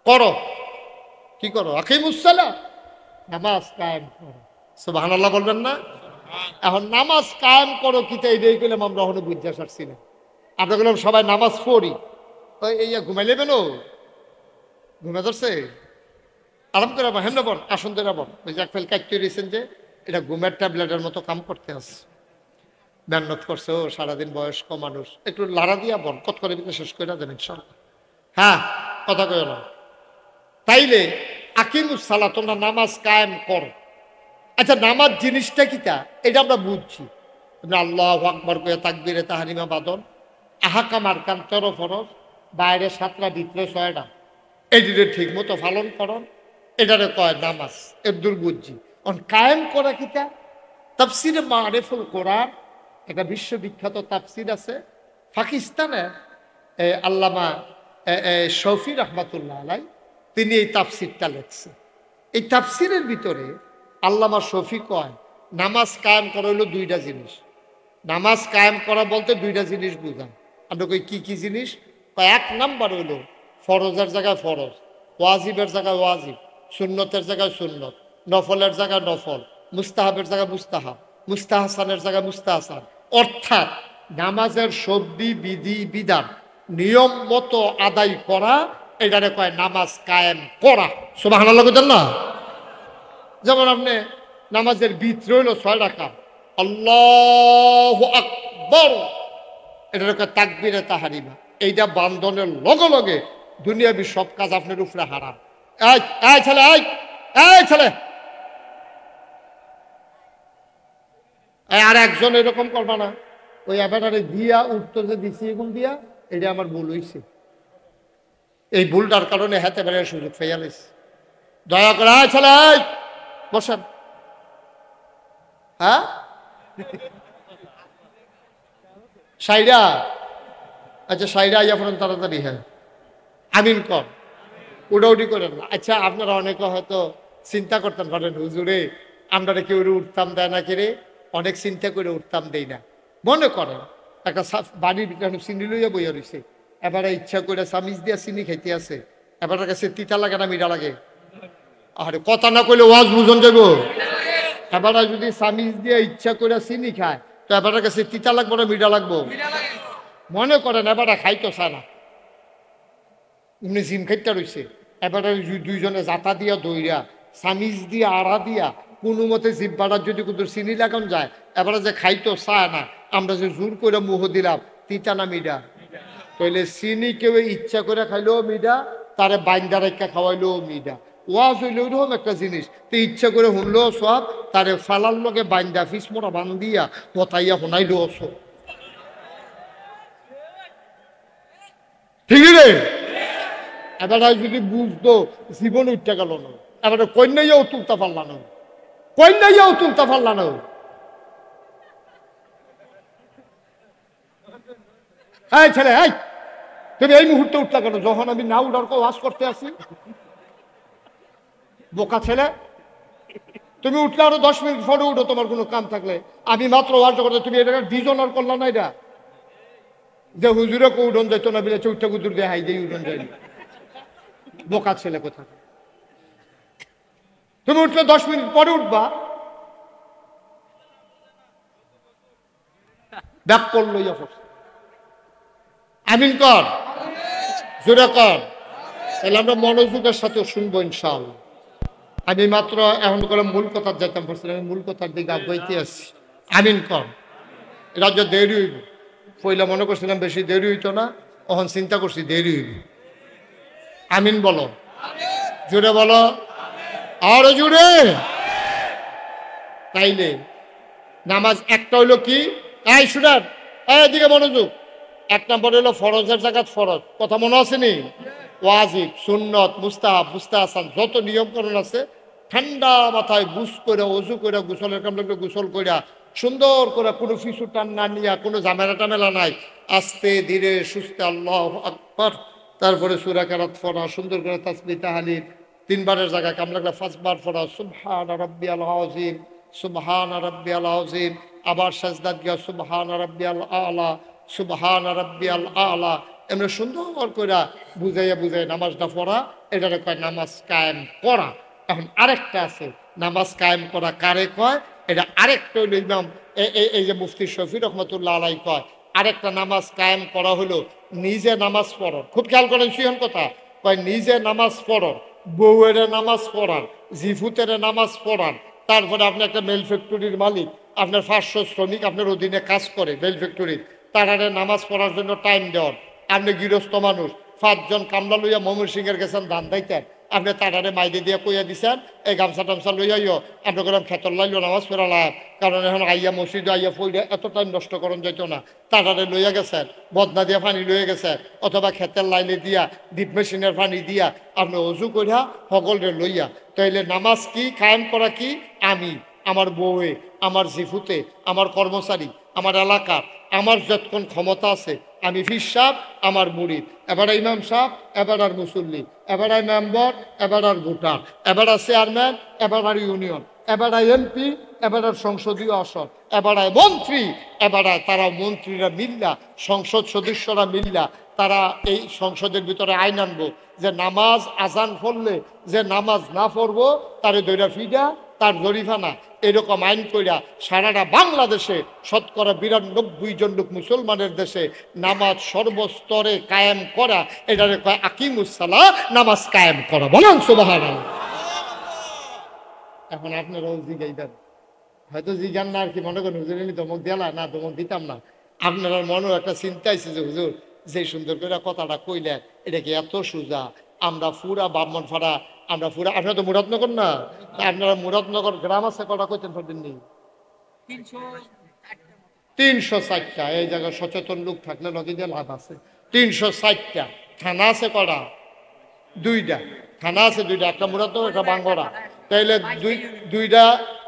A: করো, কি করো? আকিমুস সালাহ, নামাজ কায়েম করো। সুবহানাল্লাহ বলবেন না? এখন নামাজ কায়েম করো কিতা, এইটাই কইলাম আমরা এখনো বুঝতে পারছি না। আমরা বললাম সবাই নামাজ পড়ি, এই ঘুমাই নেবেন, ঘুমে ধরছে, আরাম করে আবার হেমনে বল, আসন ধরে বল। ওই যে এক ফেল কাটতে দিয়েছেন যে এটা ঘুমের ট্যাবলেটের মতো কাম করতে আছে, মেহনত করছে ও সারাদিন, বয়স্ক মানুষ, একটু লাড়া দিয়া বল, কত করে শেষ করে দেবেন সব। হ্যাঁ, কথা কয় না। তাইলে আকিমুস সালাহ, তোমরা নামাজ কায়েম করো। আচ্ছা, নামাজ জিনিসটা কিটা এটা আমরা বুঝছি। আল্লাহু আকবার কইয়া তাকবীরে তাহরিমা বাদন, আহকাম আরকান 13 ফরজ, বাইরে 7টা, ভিতরে 6টা, এটিরে ঠিক মতো পালন করন, এটারে কয় নামাজ। এর বুঝছি। কায়েম করা কিটা? তাফসিরে মারিফুল কোরআন, একটা বিশ্ববিখ্যাত তাফসির আছে পাকিস্তানের আল্লামা শফি রহমাতুল্লাহ আলাই, তিনি এই তাফসিরটা লেখছেন। এই তাফসিরের ভিতরে আল্লামা শফি কয় নামাজ কায়েম করা হইল 2টা জিনিস। নামাজ কায়েম করা বলতে 2টা জিনিস বুঝান। আমরা কই কি কি জিনিস? 1 নাম্বার হইল ফরজের জায়গায় ফরজ, ওয়াজিবের জায়গায় ওয়াজিব, সুন্নতের জায়গায় সুন্নত, নফলের জায়গায় নফল, মুস্তাহাবের জায়গায় মুস্তাহাব, মুস্তাহসানের জায়গায় মুস্তাহসান। অর্থাৎ নামাজের শব্দি বিধি বিধান নিয়ম মতো আদায় করা, এটারে কয় নামাজ কায়েম করা। সুবহানাল্লাহ কইতেন না? যেমন আপনি নামাজের ভিতরে হইল 6 রাকাত, আল্লাহু আকবার, এটারে কয় তাকবীরে তাহরিমা। এইটা বান্ধনের লগে লগে দুনিয়াবি সব কাজ আপনার উপরে হারাম। এই ছেলে, এই ছেলে, আর একজন এরকম করবা না, ওই এবারে দিয়া উত্তর যে দিছি এগুন দিয়া, এটা আমার ভুল হয়েছে, এই ভুলটার কারণে হাতে বেড়ে সুযোগ পেয়ে গেছে। দয়া করে ছেলে বসেন। হ্যাঁ, সাইরা, আচ্ছা সাইরা আইয়া পড়েন তাড়াতাড়ি। হ্যাঁ, আমিন কর, উডাউডি করেন না। আচ্ছা, আপনারা অনেকে হয়তো চিন্তা করতেন পারেন, হুজুরে আমরা কেউ উঠতাম দেয় না কেড়ে, অনেক চিন্তা করে উঠতাম দেই না। মনে করেন একটা বাড়ির চিনি লইয়া বইয়া রয়েছে, এবারে ইচ্ছা করে চামিচ দিয়া চিনি খাইতে আছে, এবার কাছে তিতা লাগে না মিঠা লাগে? আরে কথা না কইলে ওয়াজ বুঝন যাব। এবার যদি চামিচ দিয়ে ইচ্ছা করে চিনি খায়, তো এবার কাছে তিতা লাগবো না মিঠা লাগবো? মনে করেন এবার খাইতো চায় না, এমনি জিম খাইতে রয়েছে, এবার দুইজনে জাতা দিয়া দইরা চামিচ দিয়া আড়া দিয়া কোনো মতে জিব্বাটার যদি কিন্তু চিনি লাগান যায়, এবারে যে খাইতো চায় না, আমরা যে জোর করে মুহ দিলাম, তিতা না মিঠা? তাইলে চিনি কেউ ইচ্ছা করে খাইলেও মিঠা, তারে বাইন্দা রেখা খাওয়াইলেও মিঠা। ওয়াজ হইলে ওইরকম একটা জিনিস, তো ইচ্ছা করে শুনলেও সব, তারে ফালার লগে বাইন্দা ফিসমোরা বান্ধিয়া পতাইয়া শোনাইলেও সব। ঠিক রে? এবার যদি বুঝতো, জীবন উঠতে গেল না, এবারে কন্যাইয়াও তুলতে পারলাম না, কন্যাইয়াও তুলতে পারলাম না। এই ছেলে, এই তুমি এই মুহূর্তে উঠলা কেন, যখন আমি না উঠার ওয়াজ করতে আসি? বোকা ছেলে, তুমি উঠলে আরো 10 মিনিট পরে উঠো, তোমার কোনো কাম থাকলে। আমি মাত্র ওয়াজ করতে, তুমি এটা ডিজনার করলা না? এটা যে হুজুরে কো উঠন যাইতো না বিলে চৌটা গুদুর দিয়ে হাই দিয়ে উঠন যায়নি। বোকা ছেলে কোথা। তুমি উঠলে 10 মিনিট পরে উঠবা, ব্যাক করলো আমিন কর, জোরে কর। তাহলে আমরা মনোযোগের সাথে শুনবো ইনশাআল্লাহ। আমি মাত্র এখন করে মূল কথা যেতাম পারছিলাম, আমি মূল কথার দিকে আগাইতে আসছি। আমিন কর। এটা যে দেরি হইব, পয়লা মনে করছিলাম বেশি দেরি হইতো না, তখন চিন্তা করছি দেরি হইব। আমিন বলো, জোরে বলো, আরো জোরে। তাইলে নামাজ একটা হইলো কি, এই শুনেন, এদিকে মনোযোগ। 1 নম্বর হইলো ফরজের জায়গা ফরজ, কথা মনে আছে নি? ওয়াজিব, সুন্নত, মুস্তাহাব, মুস্তাহাসান যত নিয়মকরণ আছে ঠান্ডা মাথায় বুঝ করে ওযু করে গোসলের কাম লাগলে গোসল কইরা সুন্দর করে কোনো ফিসু টান না নিয়া, কোনো ঝামেলা টামেলা নাই, আস্তে ধীরে সুস্থে আল্লাহু আকবার, তারপরে সূরা কেরাত পড়া, সুন্দর করে তাসবিহ তাহলিল 3 বারের জায়গায় কাম লাগলে 5 বার পড়া, সুবহান রাব্বিয়াল আযীম, সুবহান রাব্বিয়াল আযীম, আবার সাজদাত গিয়া সুবহান রাব্বিয়াল আলা, সুবহান রাব্বিয়াল আলা, এমনি সুন্দর করে বুঝাইয়া বুঝাই নামাজটা পড়া, এটারে কয় নামাজ কায়েম করা। এখন আরেকটা আছে নামাজ কায়েম করা কারে কয়, এটা আরেকটা হইল ইমাম এই যে মুফতি শফি রহমতুল্লাহ আলাই কয়, আরেকটা নামাজ কায়েম করা হলো নিজে নামাজ পড়ার। খুব খেয়াল করেন সিহন কথা, কয় নিজে নামাজ পড়ার, বউয়ের নামাজ পড়ান, জিফুতের নামাজ পড়ান, তারপরে আপনি একটা মেল ফ্যাক্টরির মালিক, আপনার 500 শ্রমিক আপনার অধীনে কাজ করে মেল ফ্যাক্টরির, তারারে নামাজ পড়ার জন্য টাইম দেওয়ার। আপনি গৃহস্থ মানুষ, 5 জন কামলা লইয়া ময়মনসিংহের গেছেন ধান দাইতেন, আপনি তারারে মাইদে দিয়ে কইয়া দিছেন এই গামছা টামছা লইয়াইও আপনি করলাম খেতর লাইলো নামাজ পড়ালাম, কারণ এখন আইয়া মসজিদে আইয়া ফইলে এত টাইম নষ্ট করন যাইতো না, তারারে লইয়া গেছেন, বদনা দিয়া পানি লইয়া গেছেন, অথবা খেতের লাইলে দিয়া ডিপ মেশিনের পানি দিয়া আপনি অজু করিয়া সকলরে লইয়া। তাইলে নামাজ কি কায়েম করা কি, আমি, আমার বউয়ে, আমার জিফুতে, আমার কর্মচারী, আমার এলাকার, আমার যতক্ষণ ক্ষমতা আছে, আমি ফির সাহেব, আমার মুরিদ, এবার ইমাম সাহেব, এবার আর মুসল্লি, এবার মেম্বার, এবার আর ভোটার, এবার চেয়ারম্যান, এবার আর ইউনিয়ন, এবার এমপি, এবার আর সংসদীয় আসন, এবার মন্ত্রী, এবার তারা মন্ত্রীরা মিল্লা, সংসদ সদস্যরা মিল্লা, তারা এই সংসদের ভিতরে আইন আনবো যে নামাজ আজান পড়লে যে নামাজ না পড়বো তারে দৈরা ফিডা, তার জরিফানা, এরকম আইন কইরা সারাটা বাংলাদেশে শতকরা 92 জন লোক মুসলমানের দেশে নামাজ সর্বস্তরে কায়েম করা, এটারে কয় আকিমুসসালাহ, নামাজ কায়েম করা। বলেন সুবহানাল্লাহ। এখন আপনারাও জিগাইবেন, হয়তো জিগান না আর কি, মনে করেন হুজুর এমনি ধমক দিলা না, ধমক দিতাম না। আপনারা মনেও একটা চিন্তা আছে যে হুজুর যে সুন্দর করে কথাটা কইলেন এটা কি এত সোজা, আমরা পুরা ব্রাহ্মণপাড়া, আমরা পুরা, আপনারা তো মুরাদনগর না, আপনারা মুরাদনগর গ্রাম আছে কটা কইতেন পারবেননি? 360টা। এই জায়গায় সচেতন লোক থাকলে নদীতে লাভ আছে। 360টা থানা আছে কটা? 2টা থানা আছে, 2টা, একটা মুরাদনগর, একটা বাঙ্গরা। তাইলে দুইটা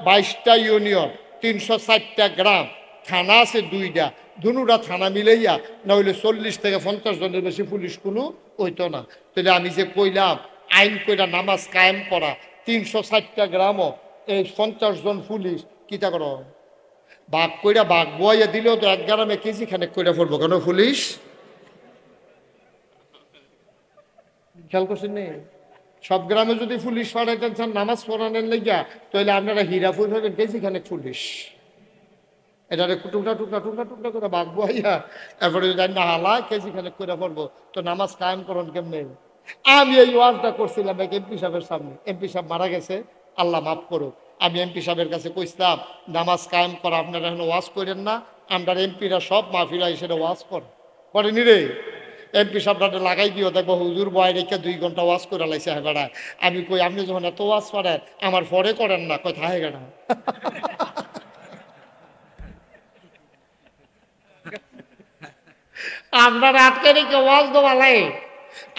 A: 22টা ইউনিয়ন, 360টা গ্রাম, থানা আছে 2টা, দুটা থানা মিলাইয়া না হইলে 40 থেকে 50 জনের বেশি পুলিশ কোনো হইতো না। তাহলে আমি যে কইলাম আইন কইরা নামাজ কায়েম করা, 360টা গ্রামও এই 50 জন পুলিশ কিতা করো বাঘ কইরা, বাঘ বইয়া দিলেও তো 1 গ্রামে কেজি খানেক কইরা পড়বো কেন পুলিশ? খেয়াল করছেন নেই? সব গ্রামে যদি পুলিশ পাঠাইতেন চান নামাজ পড়ানোর লেগা, তাহলে আপনারা হীরাপুর হবেন কেজি খানেক পুলিশ। এটারে টুকরা টুকরা টুকরা টুকরা করে বাঘ বইয়া এরপরে যদি না হালা কেজি খানেক করে পড়বো, তো নামাজ কায়েম করুন কেমনে? আমি এই ওয়াজটা করছিলাম এক এমপি সাহেবের সামনে, এমপি সাহেব মারা গেছে, আল্লাহ মাফ করুক। আমি এমপি সাহেবের কাছে কইছিলাম নামাজ কায়েম করা আপনারা এখন ওয়াজ করেন না, আমরা এমপিরা সব মাহফিলা এসে ওয়াজ করেনি রে। এমপি সাহেবটা লাগাই দিও, দেখবো হুজুর বয় রেখে 2 ঘন্টা ওয়াজ করে লাইছে হেবেড়া। আমি কই আপনি যখন এত ওয়াজ করেন আমার পরে করেন না, কই থাহে গেড়া। আপনার আটকে রেখে ওয়াজ দেওয়ালাই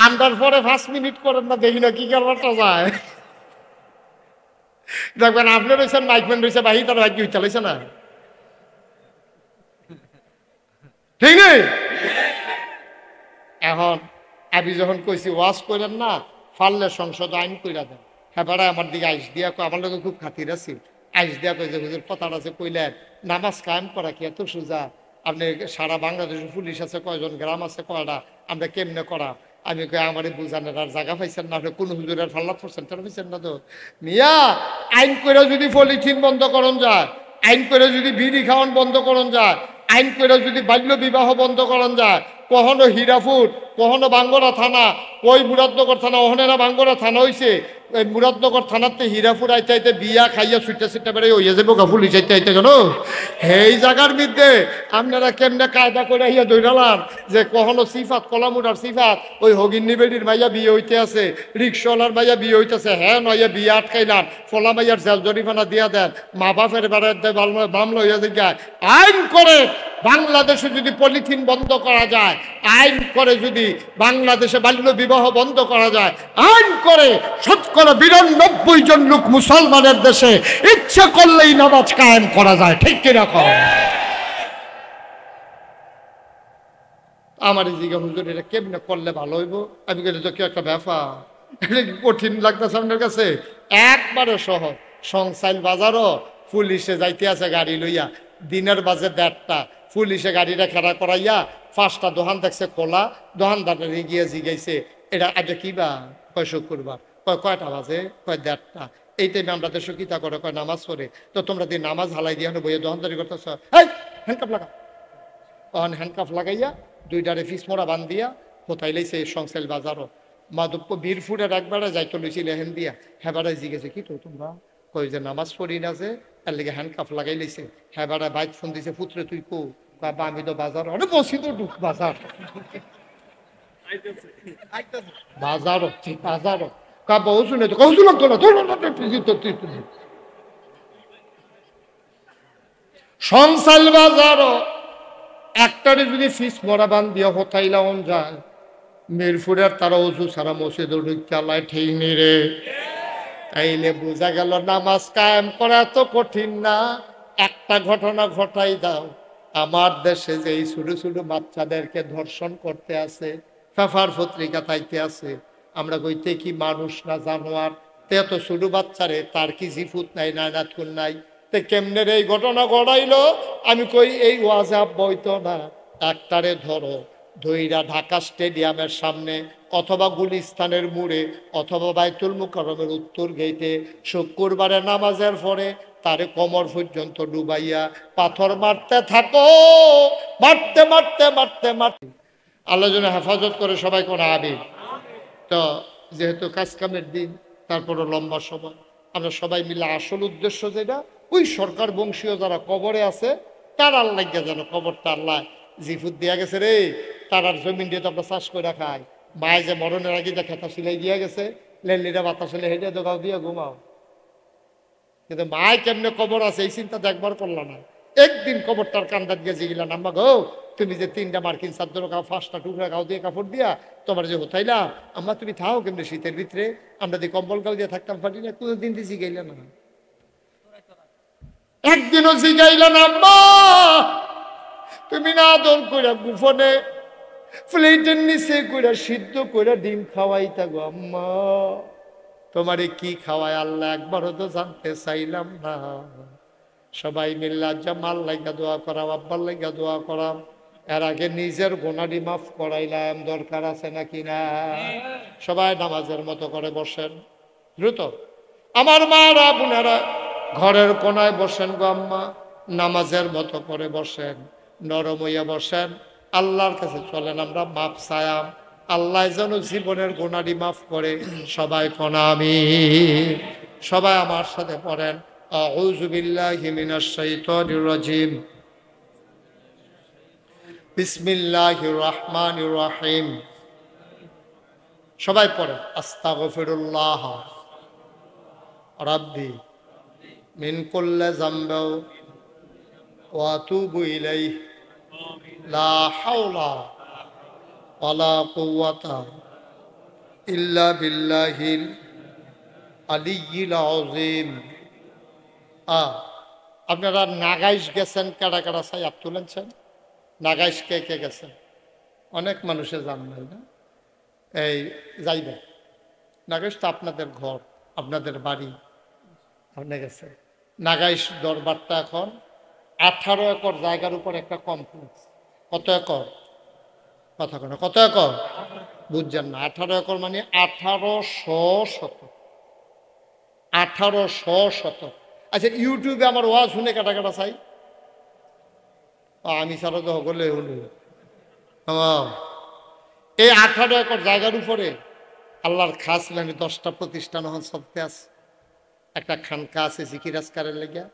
A: আন্ডার পরে 5 মিনিট করেন না, দেখি না কি কারবারটা যায়। দেখবেন আপনি রয়েছেন, মাইকম্যান রয়েছে, বাহি তার ভাগ্য চালাইছে না, ঠিক নেই? এখন আমি যখন কইছি ওয়াজ করেন না, ফাললে সংসদ আইন কইরা দেন। হ্যাঁ বেড়া আমার দিকে আইস দিয়া কয়, আমার লোক খুব খাতির আছে, আইস দিয়া কই যে হুজুর কথাটা আছে কইলেন নামাজ কায়েম করা কি এত সোজা? আপনি সারা বাংলাদেশের পুলিশ আছে কয়জন, গ্রাম আছে কয়টা, আমরা কেমনে করা? আমি কই আমারে বুঝানোর আর জায়গা পাইছেন না, কোন হুজুরের ফাল্লা পড়ছেন তারা পাইছেন না তো। মিয়া আইন করে যদি পলিথিন বন্ধ করন যায়, আইন করে যদি বিড়ি খাওয়ান বন্ধ করন যায়, আইন করে যদি বাল্য বিবাহ বন্ধ করন যায়, কখনো হীরাপুর, কখনো বাঙ্গরা থানা, ওই মুরাদনগর থানা, ওখানে বাঙ্গরা থানা হয়েছে, ওই মুরাদনগর থানাতে হীরাপুর আইতে আইতে বিয়া খাইয়া ছুটতে ছুটতে বেড়ে হইয়া যাবো গাফুল হিসাইতে আইতে কেন এই জায়গার মধ্যে আপনারা কেমনে কায়দা করে হইয়া দৌড়ালাম যে কখনো সিফাত কলামুডার সিফাত ওই হগিন্নি বেডির মাইয়া বিয়ে হইতে আছে, রিক্সাওয়ালার মাইয়া বিয়ে হইতেছে, হ্যাঁ নইয়া বিয়ে আটকাইলাম, ফলা মাইয়ার জেল জরিমানা দিয়া দেন, মা বাপের বেড়াতে মামলা হইয়া যায়। আইন করে বাংলাদেশে যদি পলিথিন বন্ধ করা যায়, আইন করে যদি বাংলাদেশে বাল্য বিবাহ বন্ধ করা যায়, আইন করে ৯২ জন লোক মুসলমানের দেশে ইচ্ছে করলেই নামাজ কায়েম করা যায়, ঠিক কিনা কর? আমার এই জিজ্ঞাসা হুজুর এটা কেমনে করলে ভালো হইব? আমি গেলে তো কি একটা ব্যাপার, কঠিন লাগতেছে আপনার কাছে? একবারে সহজ। সংসাইল বাজারও পুলিশে যাইতে আছে গাড়ি লইয়া, দিনের বাজে ১:৩০, পুলিশে গাড়িটা খাড়া করাইয়া ৫টা দোকান দেখছে খোলা, দোকানদারের গিয়ে জিগাইছে এটা আজ কি বা? কয় শুক্রবার। কয়টা বাজে? কয় ১:৩০। এই টাইমে আমরা দেশে কিতা করে? কয় নামাজ পড়ে। তো তোমরা দিয়ে নামাজ হালাই দিয়ে বইয়ে দোকানদারি করতেছ, এই হ্যান্ডকাপ লাগা। তখন হ্যান্ডকাপ লাগাইয়া ২টারে ফিস মোড়া বান দিয়া কোথায় লাইছে সংসাইল বাজারও মাধব বীরপুরের একবারে যাইতো লইছিল হেন দিয়া, হেবারে জিগেছে কি তো তোমরা? কই যে নামাজ পড়ি না যে, এর লেগে হ্যান্ডকাপ লাগাই লাইছে। হেবারে বাইক ফোন দিছে, পুত্রে তুই কো? আমি তো বাজার অনেক বসি তো বাজার বাজারও বাজারও বহু শুনে তো কৌশল সংসাইল বাজারও একটারে যদি ফিস মরা বান দিয়া হতাইলাম যায়, মিরপুরের তারা উঁচু সারা মসজিদ চালায় ঠিক নি রে। তাইলে বোঝা গেল নামাজ কায়েম করা তো কঠিন না। একটা ঘটনা ঘটাই দাও, আমার দেশে যে এই ছোট ছোট বাচ্চাদেরকে ধর্ষণ করতে আছে, পেপার পত্রিকা তাইতে আছে, আমরা কইতে কি মানুষ না জানোয়ার? তে এত ছোট বাচ্চারে তার কি জিফুত নাই, নাইনাতকুন নাই, তে কেমনে এই ঘটনা ঘটাইলো? আমি কই এই ওয়াজাব বইতো না, একটারে ধরো ধইরা ঢাকা স্টেডিয়ামের সামনে অথবা গুলিস্তানের মোড়ে অথবা বাইতুল মুকাররমের উত্তর গেইটে শুক্রবারে নামাজের পরে তারে কোমর পর্যন্ত ডুবাইয়া পাথর মারতে থাকো, মারতে মারতে মারতে মারতে আল্লাহ যেন হেফাজত করে সবাই কোনো আবির। তো যেহেতু কাজকামের দিন, তারপরে লম্বা সময়, আমরা সবাই মিলে আসল উদ্দেশ্য যেটা, ওই সরকার বংশীয় যারা কবরে আছে তার আল্লাহ যেন কবরটা আল্লাহ জিফুত দিয়া গেছে রে, তার আর জমিন দিয়ে তো আমরা চাষ করে খাই। মায়ে যে মরণের আগে যে খেতা সিলাই দিয়া গেছে, লেলিরা বাতাসলে হেঁটে দোকাও দিয়ে ঘুমাও, কিন্তু মায় কেমনে কবর আছে এই চিন্তা দেখবার করল না। একদিন কবরটার কান্দাত গিয়ে জিগিলাম, আম্মা গো তুমি যে 3টা মার্কিন চাদর খাও, 5টা টুকরা খাও দিয়ে কাপড় দিয়া তোমার যে হতাইলা, আম্মা তুমি থাও কেমনে শীতের ভিতরে, আমরা যে কম্বল গাল দিয়ে থাকতাম পারি না, কোনোদিন দিয়ে জিগাইলা না, একদিনও জিগাইলা না আম্মা তুমি না আদর করে গুফনে প্লেটের নিচে করে সিদ্ধ করে ডিম খাওয়াইতা গো আম্মা, তোমারে কি খাওয়ায় আল্লাহ একবারও তো জানতে চাইলাম না। সবাই মিল্লা জামাল লাগা দোয়া করাম, আব্বার লাগা দোয়া করাম, এর আগে নিজের গোনাডি মাফ করাইলাম, দরকার আছে নাকি না? সবাই নামাজের মতো করে বসেন দ্রুত। আমার মারা বোনেরা ঘরের কোনায় বসেন গো আম্মা, নামাজের মতো করে বসেন, নরম হইয়া বসেন, আল্লাহর কাছে চলেন আমরা মাপ চায়াম, আল্লাহ যেন জীবনের গুনাহি মাফ করে। সবাই কোন আমিন। সবাই আমার সাথে পড়েন আউযু বিল্লাহি মিনাশ শাইতানির রাজিম, বিসমিল্লাহির রহমানির রহিম। সবাই পড়েন আস্তাগফিরুল্লাহ রাব্বি মিন কুল্লি যামবি ওয়া আতুবু ইলাইহি লা হাওলা ওয়ালা কুওয়াতা ইল্লা বিল্লাহিল আলিয়্যিল আযীম। আপনারা নাগাইশ গেছেন, কারা কারা সাইয়াব তুলেছেন? নাগাইশ কে কে গেছেন? অনেক মানুষে জান নাই না, এই যাইবে নাগাইশ তো আপনাদের ঘর, আপনাদের বাড়ি, আপনি গেছে। নাগাইশ দরবারটা এখন 18 একর জায়গার উপর একটা কমপ্লেক্স। কত একর? কথা কেন, কত একর? বুঝছেন না? 18 একর মানে 1800 শতক। 1800 শতক। আচ্ছা, ইউটিউবে আমার ওয়াজ শুনে কাটা কাটা চাই, আমি ছাড়া তো হলে হলো। এই 18 একর জায়গার উপরে আল্লাহর খাস আমি 10টা প্রতিষ্ঠান হন চলতে আছে। একটা খানকা আছে জিকির আজকারের লেগিয়া,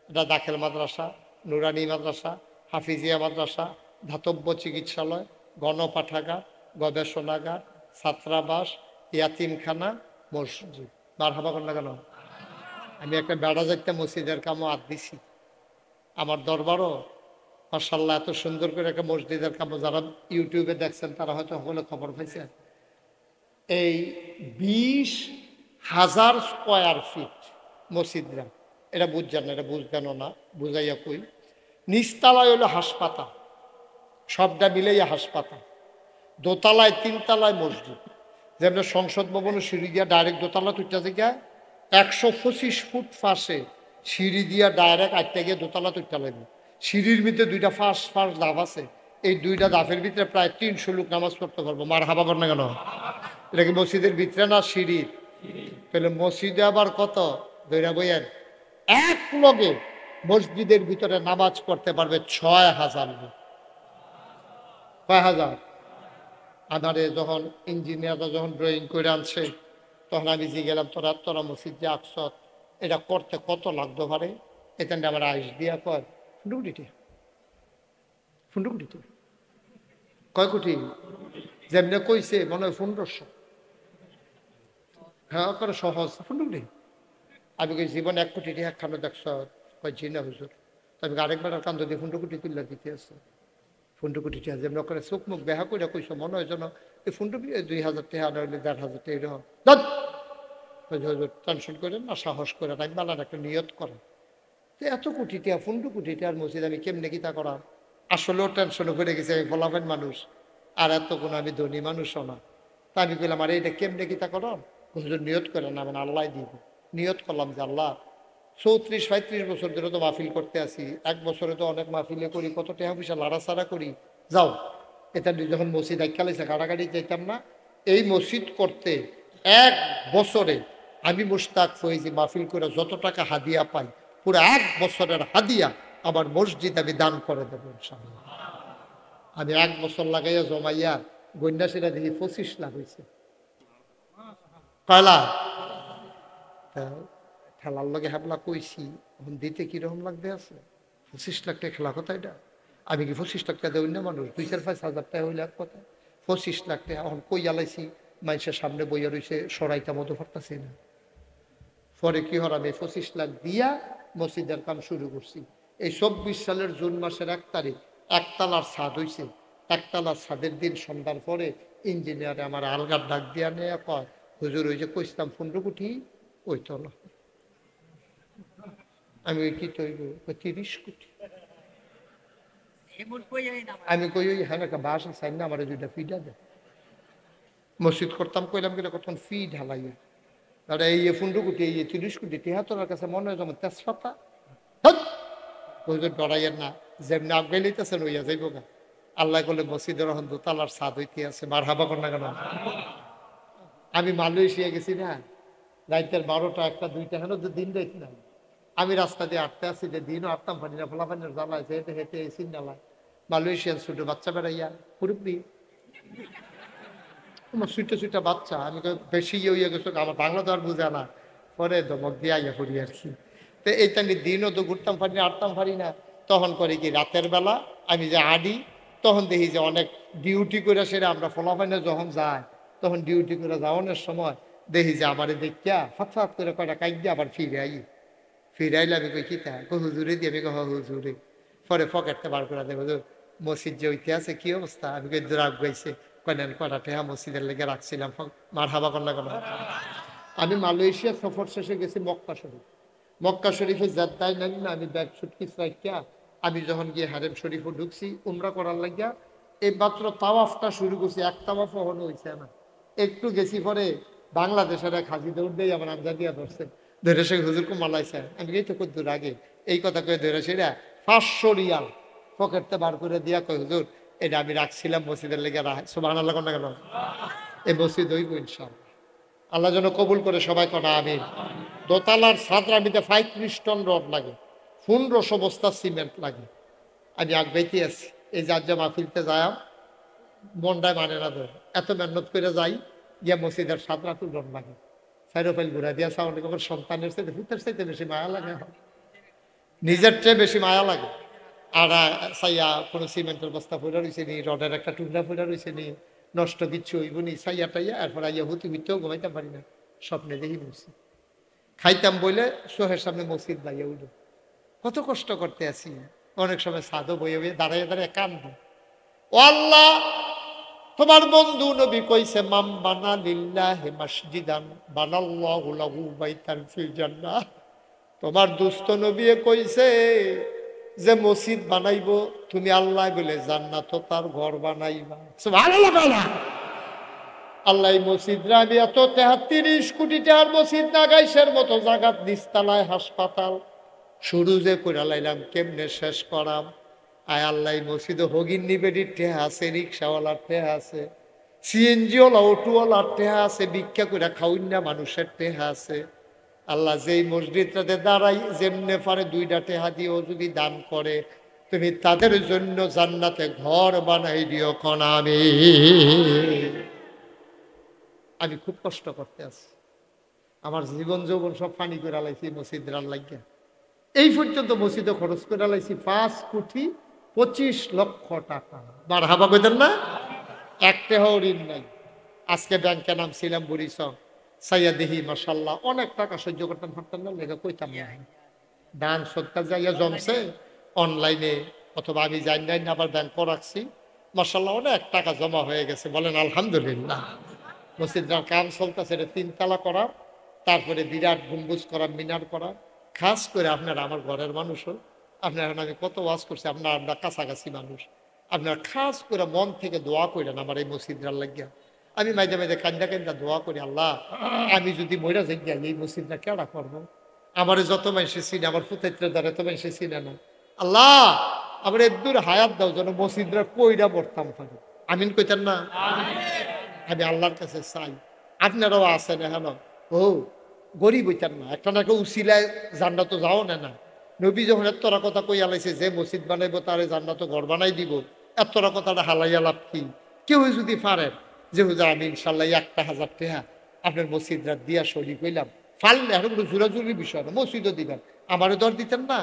A: এটা দাখিল মাদ্রাসা, নুরানি মাদ্রাসা, হাফিজিয়া মাদ্রাসা, ধাতব্য চিকিৎসালয়, গণপাঠাগার, গবেষণাগার, ছাত্রাবাস, ইয়াতিমখানা, মসজিদ। মারহাবা কর না কেন? আমি একটা বেড়া যাইতে মসজিদের কামও আদ দিছি। আমার দরবারও মাশাআল্লাহ এত সুন্দর করে একটা মসজিদের কামও, যারা ইউটিউবে দেখছেন তারা হয়তো সকলে খবর পাইছেন। এই 20,000 স্কোয়ার ফিট মসজিদরা, এটা বুঝছেন না, এটা বুঝবেনও না, বুঝাইয়া কই। নিচতলায় হলো হাসপাতাল, সবটা মিলেই হাসপাতাল। দোতলায় 3তলায় মসজিদ, যেমন সংসদ ভবনের সিঁড়ি দিয়া ডাইরেক্ট দোতলা তুইটা থেকে 125 ফুট ফাঁসে সিঁড়ি দিয়া ডাইরেক্ট আটটা গিয়ে দোতলা তুইটা লাগবে। সিঁড়ির ভিতরে 2টা ফাঁস ধাপ আছে, এই 2টা ধাপের ভিতরে প্রায় 300 লোক নামাজ পড়তে পারবো। মার হাবা কর না কেন? এটা কি মসজিদের ভিতরে না সিঁড়ির? তাহলে মসজিদে আবার কত দৈরা বইয়ের এক লগে মসজিদের ভিতরে নামাজ পড়তে পারবে 6,000 লোক। কয় হাজার? আধারে যখন ইঞ্জিনিয়াররা যখন ড্রয়িং করে আনছে, তখন আমি যে গেলাম, তোরা মসজিদ যে আকসত, এটা করতে কত লাগতে পারে? এখানে আমার আইস দিয়া কয় ফুন্ডুকুটি কয় কোটি, যেমনি কইছে মনে হয় 1500। হ্যাঁ করে সহজ ফুন্ডুকুটি। আমি কই জীবন 1 কোটি টাকা একখানো দেখছ? কয় জি না হুজুর। তবে আরেকবার কান্দ দিয়ে ফুন্ডুকুটি তুললে দিতে আছে। ফুন্ডুকুটি টাকা যেমন করে চোখ মুখ বেহা করে কইস, মনে হয় যেন এই ফুন্ডুকুটি 2,000 টাকা নইলে 1,500 টাকা এরকম। হুজুর টেনশন করেন না, সাহস করে রাখ, বালার একটা নিয়ত করে। তো এত কোটি টাকা ফুন্ডুকুটি টাকার মসজিদ আমি কেমনে কি তা করা? আসলেও টেনশনে পড়ে গেছে, আমি ফলাফেন মানুষ, আর এত কোনো আমি ধনী মানুষও না। তা আমি বললাম, আরে এটা কেমনে কি তা করাম? হুজুর নিয়ত করে না, মানে আল্লাহ দিব। নিয়ত করলাম যে আল্লাহ 34-35 বছর ধরে তো মাহফিল করতে আসি, 1 বছরে তো অনেক মাহফিলে করি, কত টাকা পয়সা লাড়াছাড়া করি, যাও এটা যখন মসজিদ খেলেছে কাটাকাটি যাইতাম না। এই মসজিদ করতে 1 বছরে আমি মুশতাক ফয়েজি মাহফিল করে যত টাকা হাদিয়া পাই, পুরো 1 বছরের হাদিয়া আমার মসজিদ আমি দান করে দেবো ইনশাআল্লাহ। আমি 1 বছর লাগাইয়া জমাইয়া গন্যাসীরা দেখি 25 লাখ হয়েছে। কয়লা খেলার লগে হাবলা কইছি, এখন দিতে কিরকম লাগবে আছে? 25 লাখ টাকা খেলা কথা এটা? আমি কি 25 লাখ টাকা দেই না মানুষ? 2-4-5 হাজার টাকা হইলে এক কথা, 25 লাখ টাকা এখন কই আলাইছি, মানুষের সামনে বইয়া রয়েছে, সরাইটা মতো পারতাছি না। পরে কি হর, আমি 25 লাখ দিয়া মসজিদের কাম শুরু করছি। এই 24 সালের জুন মাসের 1 তারিখ একতলার ছাদ হয়েছে। একতলার ছাদের দিন সন্ধ্যার পরে ইঞ্জিনিয়ারে আমার আলগার ডাক দিয়া নিয়ে কয়, হুজুর ওই যে কইতাম 15 কোটি ওই তলা। আমি ওই কি তৈব 30 কোটি। আমি কই ওই হ্যাঁ একটা বাস চাই না, আমার 2টা ফি দেয়। মসজিদ করতাম কইলাম কিনা কতক্ষণ ফি ঢালাইয়া, তাহলে এই 15 কোটি, এই 30 কোটি টিহাতলার কাছে মনে হয় যেমন তেজপাতা। হুজুর ডরাইয়ের না, যেমনি আগে লইতেছেন ওইয়া যাইব গা। আল্লাহ করলে মসজিদের এখন 2তলার ছাদ হইতে আছে। মার হাবা কর না কেন? আমি মালয়েশিয়া গেছি না, রাইতের 12টা 1টা 2টা হেন দিন রাইত না, আমি রাস্তা দিয়ে আটতে আসি, যে দিনও আটতাম পানি না, ফলাফানের জ্বালায় হেঁটে হেঁটে এসি নালায় মালয়েশিয়ান ছোট বাচ্চা বেড়াইয়া মুরব্বী, আমার সুইটা সুইটা বাচ্চা। আমি বেশি ইয়ে গেছো, আমার বাংলা তো আর বুঝে না, পরে ধমক দিয়ে আইয়া পড়ি আর কি। তো এইটা দিনও তো ঘুরতাম পারি না, আটতাম পারি না। তখন করে কি রাতের বেলা আমি যে আডি, তখন দেখি যে অনেক ডিউটি করে সেটা আমরা ফলাফানে যখন যায়, তখন ডিউটি করে যাওয়ানোর সময় দেখি যে আমার দেখিয়া ফাত করে কয়টা কাইক দিয়ে আবার ফিরে আইলে আমি কই কি তা হুজুরে দিয়ে, আমি কহ হুজুরে। পরে পকেটটা বার করে দেবো, মসজিদ যে ঐতে আছে কি অবস্থা? আমি কই রাগ গাইছে, কয়নেন কটা টেহা মসজিদের লেগে রাখছিলাম। মার হাবা কন্যা কেন? আমি মালয়েশিয়া সফর শেষে গেছি মক্কা শরীফ। মক্কা শরীফে জেদ্দায় নেন না, আমি ব্যাগ সুটকিস রাখিয়া আমি যখন গিয়ে হারেম শরীফও ঢুকছি উমরা করার লাগিয়া, এই মাত্র তাওয়াফটা শুরু করছি, 1 তাওয়াফ হনো হয়েছে না। একটু গেছি পরে বাংলাদেশের এক হাজি দৌড় দিয়ে আমার আমজা দিয়া ধরছে, ধরে সে হুজুরকে মালাইছে। আমি এই তো কদ্দুর আগে এই কথা কয়ে ধরে সেরা 500 রিয়াল পকেটতে বার করে দিয়া কয়, হুজুর এটা আমি রাখছিলাম মসজিদের লেগে রাখ সুবহানাল্লাহ কোন গেল এই মসজিদ হইব ইনশাআল্লাহ আল্লাহ যেন কবুল করে সবাই কনা আমিন দোতলার ছাদরামিতে 35 টন রড লাগে 1500 বস্তা সিমেন্ট লাগে আমি আগবাইতে আছি এই যে আজ মাহফিলতে যায় মনটায় মানে না ধরে এত মেহনত করে যাই গিয়া মসজিদের ছাদরা তুলন লাগে সাইরোফাইল ঘুরা দিয়া সাউন্ড আমার সন্তানের চাইতে ভূতের চাইতে বেশি মায়া লাগে নিজের চেয়ে বেশি মায়া লাগে আর সাইয়া কোনো সিমেন্টের বস্তা ফুরা রয়েছে নি রডের একটা টুকরা ফুরা রয়েছে নি নষ্ট কিচ্ছু হইব নি সাইয়া টাইয়া এরপর আইয়া হুতি ভিতরেও ঘুমাইতাম পারি না স্বপ্নে দেখি মসজিদ খাইতাম বলে সোহের সামনে মসজিদ বাইয়া উঠো কত কষ্ট করতে আছি অনেক সময় সাধু বইয়ে বইয়ে দাঁড়াইয়ে দাঁড়িয়ে কান্দে ও আল্লাহ তোমার বন্ধু নবী কইছে মাম বানা লিল্লাহি মাসজিদান বানাল্লাহু লাহু বাইতান ফিল জান্নাহ তোমার দুস্থ নবী কইছে যে মসজিদ বানাইবো তুমি আল্লাহ বলে জান্নাত তার ঘর বানাইবা সুবহানাল্লাহ আল্লাহ মসজিদরা আমি এত 33 কোটি টাকার মসজিদ না গাইছের মতো জায়গাত নিস্তালায় হাসপাতাল শুরু যে করে লাইলাম কেমনে শেষ করাম আয় আল্লাহ মসজিদে হগিন নিবেদির ঠেহা আছে রিক্সাওয়ালার ঠেহা আছে সিএনজিওয়ালা অটোওয়ালার ঠেহা আছে ভিক্ষা করে খাউন না মানুষের ঠেহা আছে আল্লাহ যেই মসজিদটাতে দাঁড়াই যেমনে পারে 2টা টেহা দিয়েও যদি দান করে তুমি তাদের জন্য জান্নাতে ঘর বানাই দিও কোন আমি খুব কষ্ট করতে আছি আমার জীবন যৌবন সব পানি করে লাইছি মসজিদের লাগিয়া এই পর্যন্ত মসজিদে খরচ করে লাইছি 5,25,00,000 টাকা মারহাবা কইতেন না একটা ঋণ নাই আজকে ব্যাংকে নামছিলাম বুড়িচং সাইয়া দেহি মাশাল্লাহ অনেক টাকা সহ্য করতাম পারতাম না লেখা কইতাম না দান সৎকার যাইয়া জমছে অনলাইনে অথবা আমি জানি না আবার ব্যাংক রাখছি মাশাল্লাহ অনেক টাকা জমা হয়ে গেছে বলেন আলহামদুলিল্লাহ মসজিদটার কাম চলতেছে 3 তালা করা তারপরে বিরাট গম্বুজ করা মিনার করা খাস করে আপনারা আমার ঘরের মানুষও আপনারা আমি কত ওয়াজ করছি আমরা কাছাকাছি মানুষ আপনারা খাস করে মন থেকে দোয়া করেন আমার এই মসজিদটার লাগিয়া আমি মাঝে মাঝে কান্দা কান্দা দোয়া করি আল্লাহ আমি যদি মইরা যাই এই মসজিদটা কেডা করবো আমার যত মানুষে চিনে আমার পুত্রের দ্বারা এত মানুষে চিনে না আল্লাহ আমার একদূর হায়াত দাও যেন মসজিদরা কইরা পড়তাম পারি আমিন কইতেন না আমি আল্লাহর কাছে চাই আপনারাও আছেন এখন ও গরিব হইতেন না একটা না কেউ উসিলায় জান্নাত যাও না না নবী যখন এতটা কথা কই আলাইছে যে মসজিদ বানাইবো তারে জান্নাত ঘর বানাই দিব এতটা কথাটা হালাইয়া লাভ কি কেউ যদি পারেন যে হুজুর আমি ইনশাল্লাহ 1,000 টাকা আপনার মসজিদরা দিয়া শরীর কইলাম ফাললে এখন জোরাজুরি বিষয় না মসজিদও দিবেন আমারও দর দিতেন না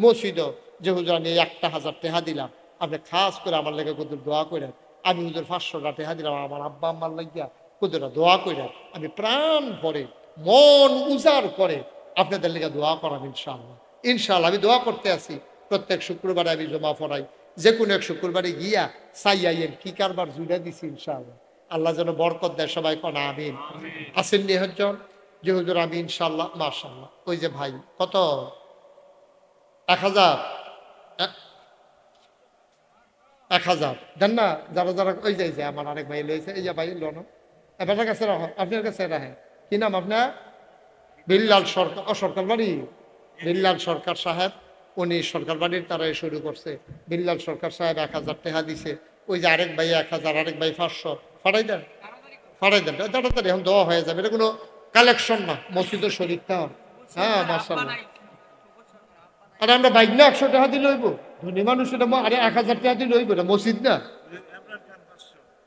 A: মসজিদও যে হুজুর আমি 1,000 টাকা দিলাম আপনি খাস করে আমার লেগে কত দোয়া করেন আমি হুজুর 500 টাকা দিলাম আমার আব্বা আম্মার লাগিয়া কতটা দোয়া করেন আমি প্রাণ ভরে মন উজাড় করে আপনাদের লেগে দোয়া করাম ইনশাআল্লাহ ইনশাআল্লাহ আমি দোয়া করতে আছি প্রত্যেক শুক্রবারে আমি জমা পড়াই যে কোনো এক শুক্রবারে গিয়া সাইয়াইয়ের কি কারবার জুড়ে দিছি ইনশাআল্লাহ আল্লাহ যেন বরকত দেয় সবাই কোন আমিন আসেন নিহজন যে হুজুর আমি ইনশাআল্লাহ মাশাআল্লাহ ওই যে ভাই কত 1,000 দেন না যারা যারা ওই যে আমার আরেক ভাই লইছে এই যে ভাই লোন আপনার কাছে রাখো আপনার কাছে রাখে কি নাম আপনার বিল্লাল সরকার সরকার বাড়ি বিল্লাল সরকার সাহেব উনি সরকার বাড়ির তারাই শুরু করছে বিল্লাল সরকার সাহেব 1,000 টাকা দিছে ওই যে আরেক ভাই 1,000 আরেক ভাই 500 ফাড়াই দেন তাড়াতাড়ি এখন দেওয়া হয়ে যাবে এটা কোনো কালেকশন না মসজিদের শরীরটা হ্যাঁ মাশাআল্লাহ আর আমরা বাইক না 100 টাকা দিয়ে লইব ধনী মানুষ এটা আরে 1,000 টাকা দিয়ে লইব এটা মসজিদ না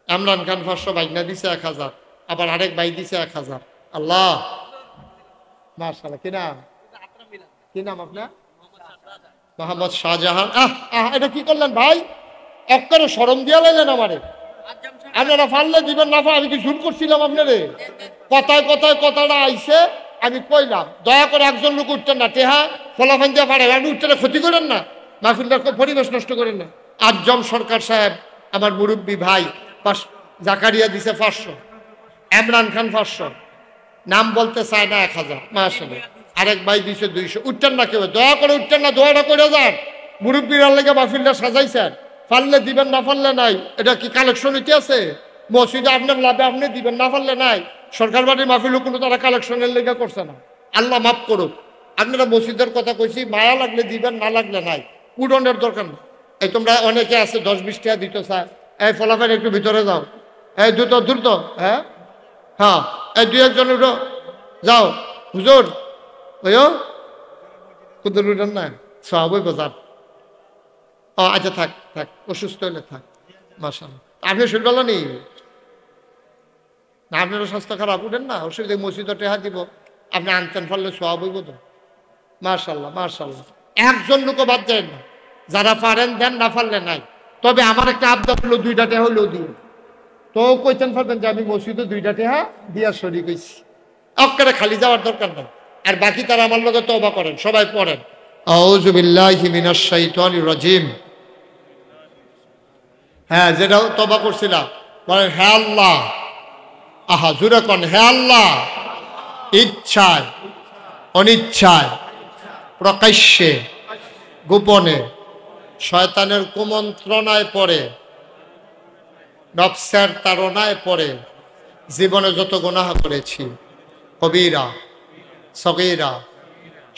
A: ইমরান খান 500 বাইক না দিছে 1,000 আবার আরেক ভাই দিছে 1,000 আল্লাহ মাশাআল্লাহ কি নাম আপনার মোহাম্মদ শাহজাহান এটা কি করলেন ভাই একবারে শরম দিয়া লাইলেন আমারে আপনারা ফাললে দিবেন না আমি কি জুল করছিলাম আপনারে কথায় কথাটা আইছে আমি কইলাম দয়া করে একজন লোক উঠতেন না টেহা ফলাফান দিয়ে পারে আপনি উঠতে ক্ষতি করেন না মাহফিলটার পরিবেশ নষ্ট করেন না আজম সরকার সাহেব আমার মুরব্বী ভাই জাকারিয়া দিছে 500 ইমরান খান 500 নাম বলতে চায় না 1,000 মাশাআল্লাহ আরেক ভাই দিছে 200 উঠতেন না কেউ দয়া করে উঠতেন না দোয়াটা করে যান মুরব্বীর লেগে মাহফিলটা সাজাইছেন পারলে দিবেন না পারলে নাই এটা কি কালেকশন হইতে আছে মসজিদে আপনার লাভে আপনি দিবেন না পারলে নাই সরকার বাড়ির মাহফিলও কোনো তারা কালেকশনের লেগে করছে না আল্লাহ মাফ করুক আপনারা মসজিদের কথা কইছি মায়া লাগলে দিবেন না লাগলে নাই উডনের দরকার নেই এই তোমরা অনেকে আছে 10-20 টাকা দিতে চায় এই ফলাফল একটু ভিতরে যাও, এই দ্রুত দ্রুত, হ্যাঁ হ্যাঁ, এই দুই একজন উঠো, যাও হুজুর, ওইও কুদুর উঠেন না, সবই বাজার। ও আচ্ছা থাক থাক, অসুস্থ হলে থাক। মাশাআল্লাহ, আপনি শুরু করলো নি না, আপনারও স্বাস্থ্য খারাপ, উঠেন না, অসুবিধা, মসজিদে টেহা দিব, আপনি আনতেন ফেললে সব হইব তো। মাশাআল্লাহ মাশাআল্লাহ, একজন লোকও বাদ যায় না, যারা পারেন দেন, না পারলে নাই। তবে আমার একটা আবদার হলো, 2টা টেহা হইলেও দিন। তো কইতেন পারবেন যে আমি মসজিদে 2টা টেহা দিয়া শরীর হইছি, অক্কারে খালি যাওয়ার দরকার নাই। আর বাকি তারা আমার লগে তওবা করেন, সবাই পড়েন আউযু বিল্লাহি মিনাশ শাইতানির রাজিম। হ্যাঁ, যেটা তওবা করছিলাম, বলেন হে আল্লাহ, আহা জুরে কোন, হে আল্লাহ, ইচ্ছায় অনিচ্ছায় প্রকাশ্যে গোপনে শয়তানের কুমন্ত্রণায় পড়ে, নফসের তাড়নায় পড়ে জীবনে যত গুনাহ করেছি, কবিরা সগীরা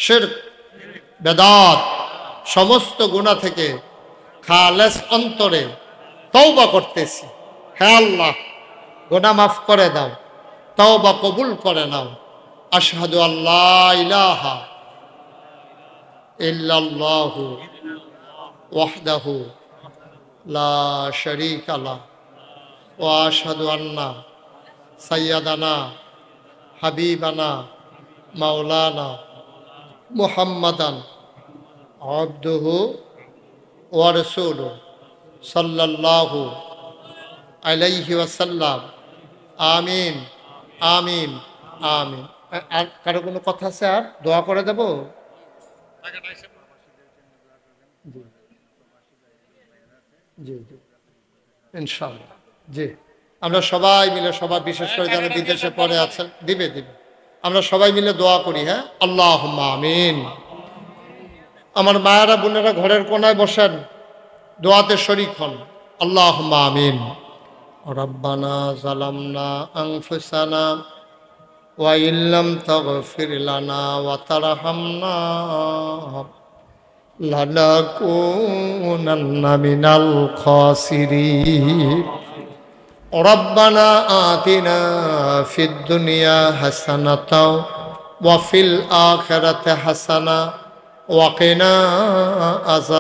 A: শিরক বেদাত, সমস্ত গুনাহ থেকে খালেস অন্তরে তওবা করতেছি। হে আল্লাহ, গুনাহ মাফ করে দাও, তওবা কবুল করে নাও। আশহাদু আল্লা ইলাহা ইল্লাল্লাহু ওয়াহদাহু লা শারীকা লাহু ওয়া আশহাদু আন্না সাইয়্যিদানা হাবিবানা মাওলানা মুহাম্মাদান আবদুহু ওয়া রাসূলুহু সাল্লাল্লাহু আলাইহি ওয়াসাল্লাম। আমিন আমিন আমিন। আর কারো কোনো কথা আছে? আর দোয়া করে দেব? জি জি ইনশাআল্লাহ। জি, আমরা সবাই মিলে, সবাই বিশেষ করে যারা বিদেশে পড়ে আছেন, দিবে দিবে, আমরা সবাই মিলে দোয়া করি। হ্যাঁ, আল্লাহুম্মা আমিন। আমার মায়েরা বোনেরা ঘরের কোনায় বসেন, দোয়াতে শরীক হন। আল্লাহুম্মা আমিন। রব্বানা যালামনা আনফুসানা ওয়া ইল্লাম তাগফির লানা ওয়া তারহামনা লানাকুনান্না মিনাল খাসিরিন। রব্বানা আতিনা ফিদ দুনিয়া হাসানাতাও ওয়া ফিল আখিরাতি হাসানা ওয়া কিনা আযাব।